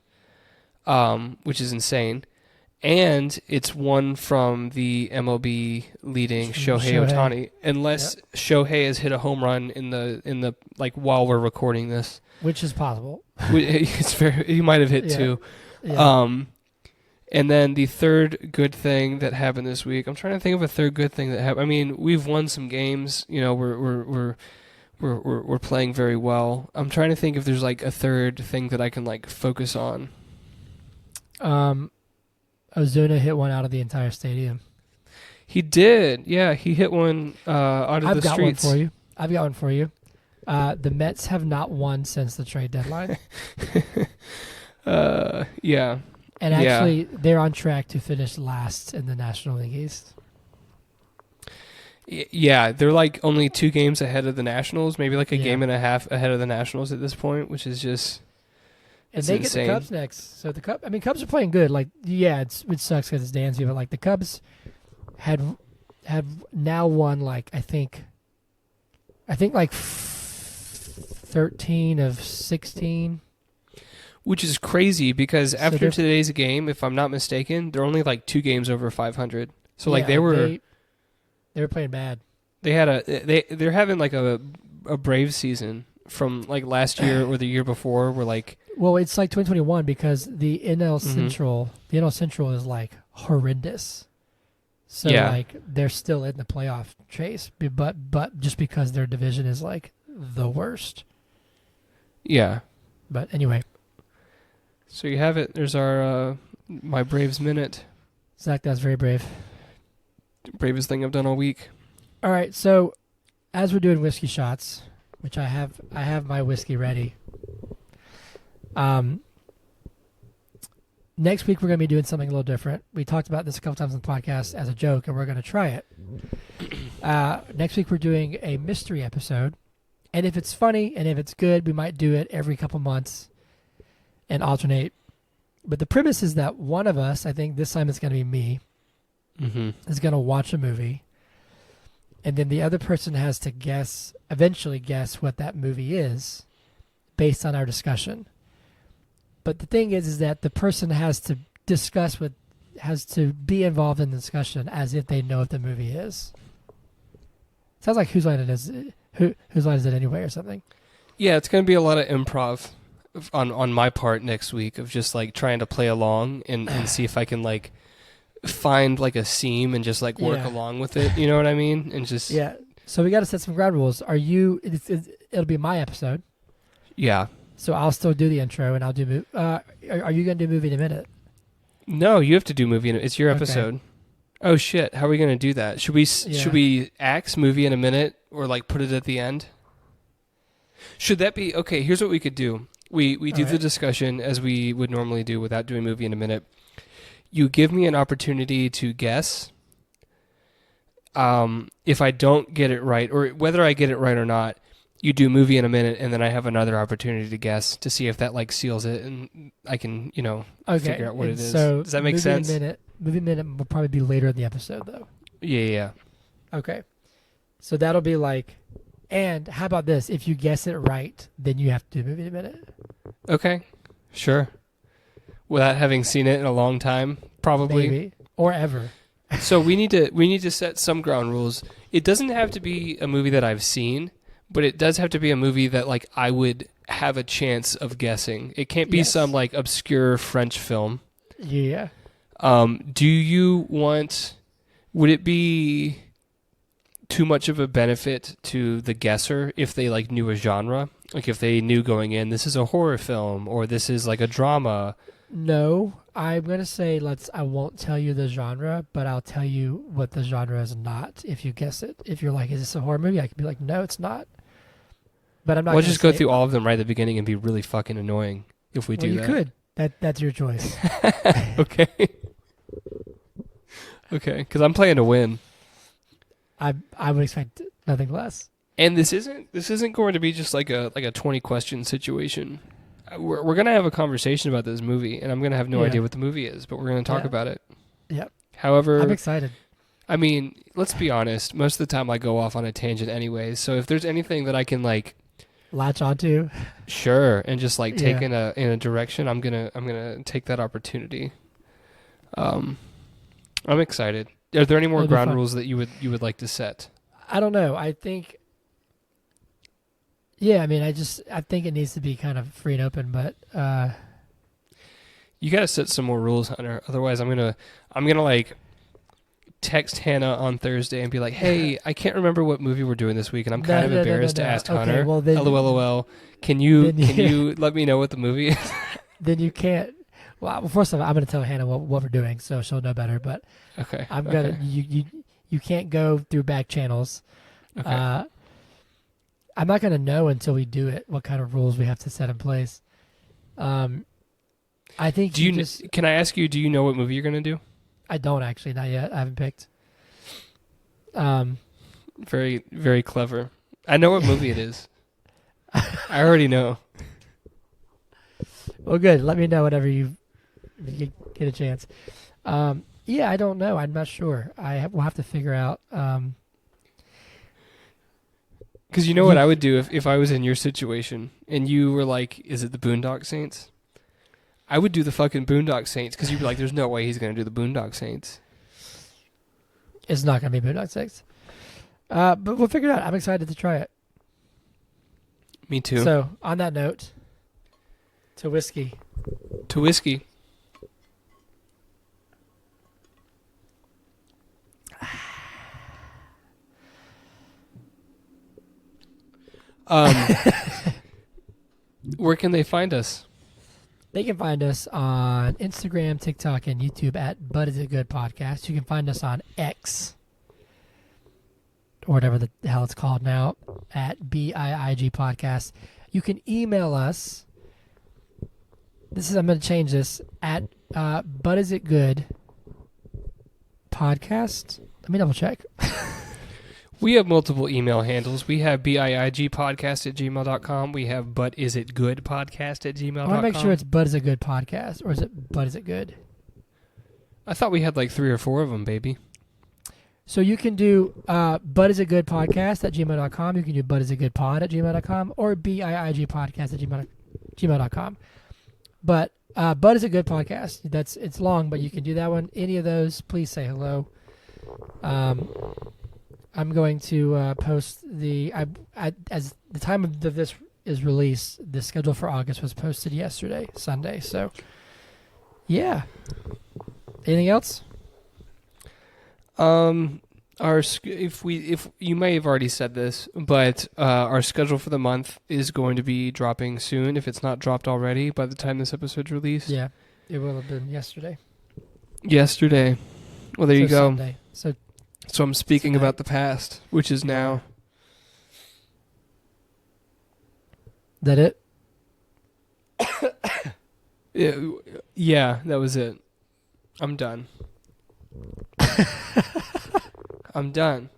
which is insane. And it's one from the MLB leading Shohei Ohtani, unless Shohei has hit a home run in the like while we're recording this, which is possible. It's he might have hit two. Yeah. And then the third good thing that happened this week, I'm trying to think of a third good thing that happened. I mean, we've won some games. We're playing very well. I'm trying to think if there's like a third thing that I can like focus on. Ozuna hit one out of the entire stadium. He did. Yeah, he hit one out of the streets. I've got one for you. The Mets have not won since the trade deadline. Yeah. And actually, they're on track to finish last in the National League East. Yeah, they're like only 2 games ahead of the Nationals, maybe like a game and a half ahead of the Nationals at this point, which is just and they insane. Get the Cubs next. So the Cubs are playing good. Like, it sucks because it's Dansby, but like the Cubs have now won like I think like 13 of 16. Which is crazy because after today's game, if I'm not mistaken, they're only like 2 games over 500. So like they were playing bad. They're having like a brave season from like last year or the year before. Where like it's like 2021 because the NL Central, is like horrendous. So like they're still in the playoff chase, but just because their division is like the worst. Yeah. But anyway. So you have it. There's our my Braves minute. Zach, that's very brave. Bravest thing I've done all week. All right, so as we're doing whiskey shots, which I have my whiskey ready. Next week we're going to be doing something a little different. We talked about this a couple times on the podcast as a joke, and we're going to try it. Next week we're doing a mystery episode, and if it's funny and if it's good, we might do it every couple months and alternate. But the premise is that one of us, I think this time it's going to be me, is going to watch a movie, and then the other person has to eventually guess what that movie is based on our discussion. But the thing is that the person has to has to be involved in the discussion as if they know what the movie is. Sounds like whose line it is. Whose line is it anyway, or something? Yeah, it's going to be a lot of improv on my part next week of just like trying to play along and see if I can like find like a seam and just like work along with it. You know what I mean? And just So we got to set some ground rules. It'll be my episode. Yeah. So I'll still do the intro and I'll do. Are you going to do movie in a minute? No, you have to do movie. It's your episode. Okay. Oh shit! How are we going to do that? Should we axe movie in a minute or like put it at the end? Should that be okay? Here's what we could do. We do the discussion as we would normally do without doing movie in a minute. You give me an opportunity to guess. If I don't get it right, or whether I get it right or not, you do movie in a minute, and then I have another opportunity to guess to see if that like seals it, and I can figure out what it is. So does that make sense? Movie minute will probably be later in the episode, though. Yeah. Okay. So that'll be like, and how about this? If you guess it right, then you have to do movie in a minute. Okay. Sure. Without having seen it in a long time, probably. Maybe. Or ever. So we need to set some ground rules. It doesn't have to be a movie that I've seen, but it does have to be a movie that like I would have a chance of guessing. It can't be some like obscure French film. Yeah. Do you want... Would it be too much of a benefit to the guesser if they like knew a genre? Like if they knew going in, this is a horror film or this is like a drama? No, I'm going to say I won't tell you the genre, but I'll tell you what the genre is not if you guess it. If you're like, is this a horror movie? I can be like, no, it's not. But I'm not. We'll just go through all of them right at the beginning and be really fucking annoying if we do that. You could. That's your choice. Okay. Okay, because I'm playing to win. I would expect nothing less. And this isn't going to be just like a 20 question situation. We're gonna have a conversation about this movie, and I'm gonna have no idea what the movie is, but we're gonna talk about it. Yep. However, I'm excited. I mean, let's be honest. Most of the time, I go off on a tangent, anyways. So if there's anything that I can like latch onto, sure, and just like take in a direction, I'm gonna take that opportunity. I'm excited. Are there any more ground rules that you would like to set? I don't know. I think. Yeah, I mean, I think it needs to be kind of free and open, but you got to set some more rules, Hunter. Otherwise, I'm gonna like text Hannah on Thursday and be like, "Hey, I can't remember what movie we're doing this week, and I'm kind of embarrassed to ask Hunter." Well, then, LOL. Can you let me know what the movie is? Then you can't. Well, first of all, I'm gonna tell Hannah what we're doing, so she'll know better. But okay, I'm gonna you can't go through back channels. Okay. I'm not gonna know until we do it what kind of rules we have to set in place. I think. Can I ask you? Do you know what movie you're gonna do? I don't actually, not yet. I haven't picked. Very, very clever. I know what movie it is. I already know. Well, good. Let me know whenever you get a chance. Yeah, I don't know. I'm not sure. We'll have to figure out. Because you know what I would do if I was in your situation and you were like, is it the Boondock Saints? I would do the fucking Boondock Saints because you'd be like, there's no way he's going to do the Boondock Saints. It's not going to be Boondock Saints. But we'll figure it out. I'm excited to try it. Me too. So, on that note, to whiskey. To whiskey. Where can they find us? They can find us on Instagram, TikTok, and YouTube at But Is It Good Podcast. You can find us on X, or whatever the hell it's called now, at BIIG Podcast. You can email us. I'm going to change this, at But Is It Good Podcast. Let me double check. We have multiple email handles. We have biigpodcast@gmail.com. We have butisitgoodpodcast@gmail.com. I want to make sure it's But Is It Good Podcast, or is it But Is It Good? I thought we had like 3 or 4 of them, baby. So you can do butisitgoodpodcast@gmail.com. You can do butisitgoodpod@gmail.com or biigpodcast@gmail.com. But But Is It Good Podcast. It's long, but you can do that one. Any of those, please say hello. I'm going to post as the time of this is released, the schedule for August was posted yesterday, Sunday. So, yeah. Anything else? If you may have already said this, but our schedule for the month is going to be dropping soon. If it's not dropped already by the time this episode's released, yeah, it will have been yesterday. Well, there you go. Sunday. So I'm speaking about the past, which is now. That it? Yeah, that was it. I'm done. I'm done.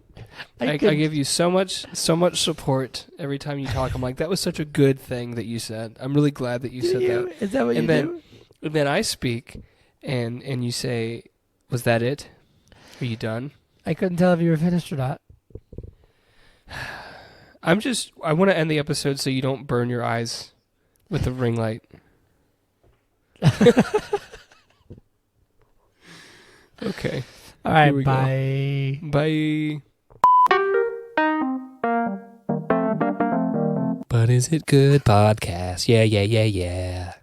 I give you so much support every time you talk. I'm like, that was such a good thing that you said. I'm really glad that you said that. Is that what you do? And then I speak, and you say, was that it? Are you done? I couldn't tell if you were finished or not. I want to end the episode so you don't burn your eyes with the ring light. Okay. All right, bye. Go. Bye. But Is It Good Podcast? Yeah.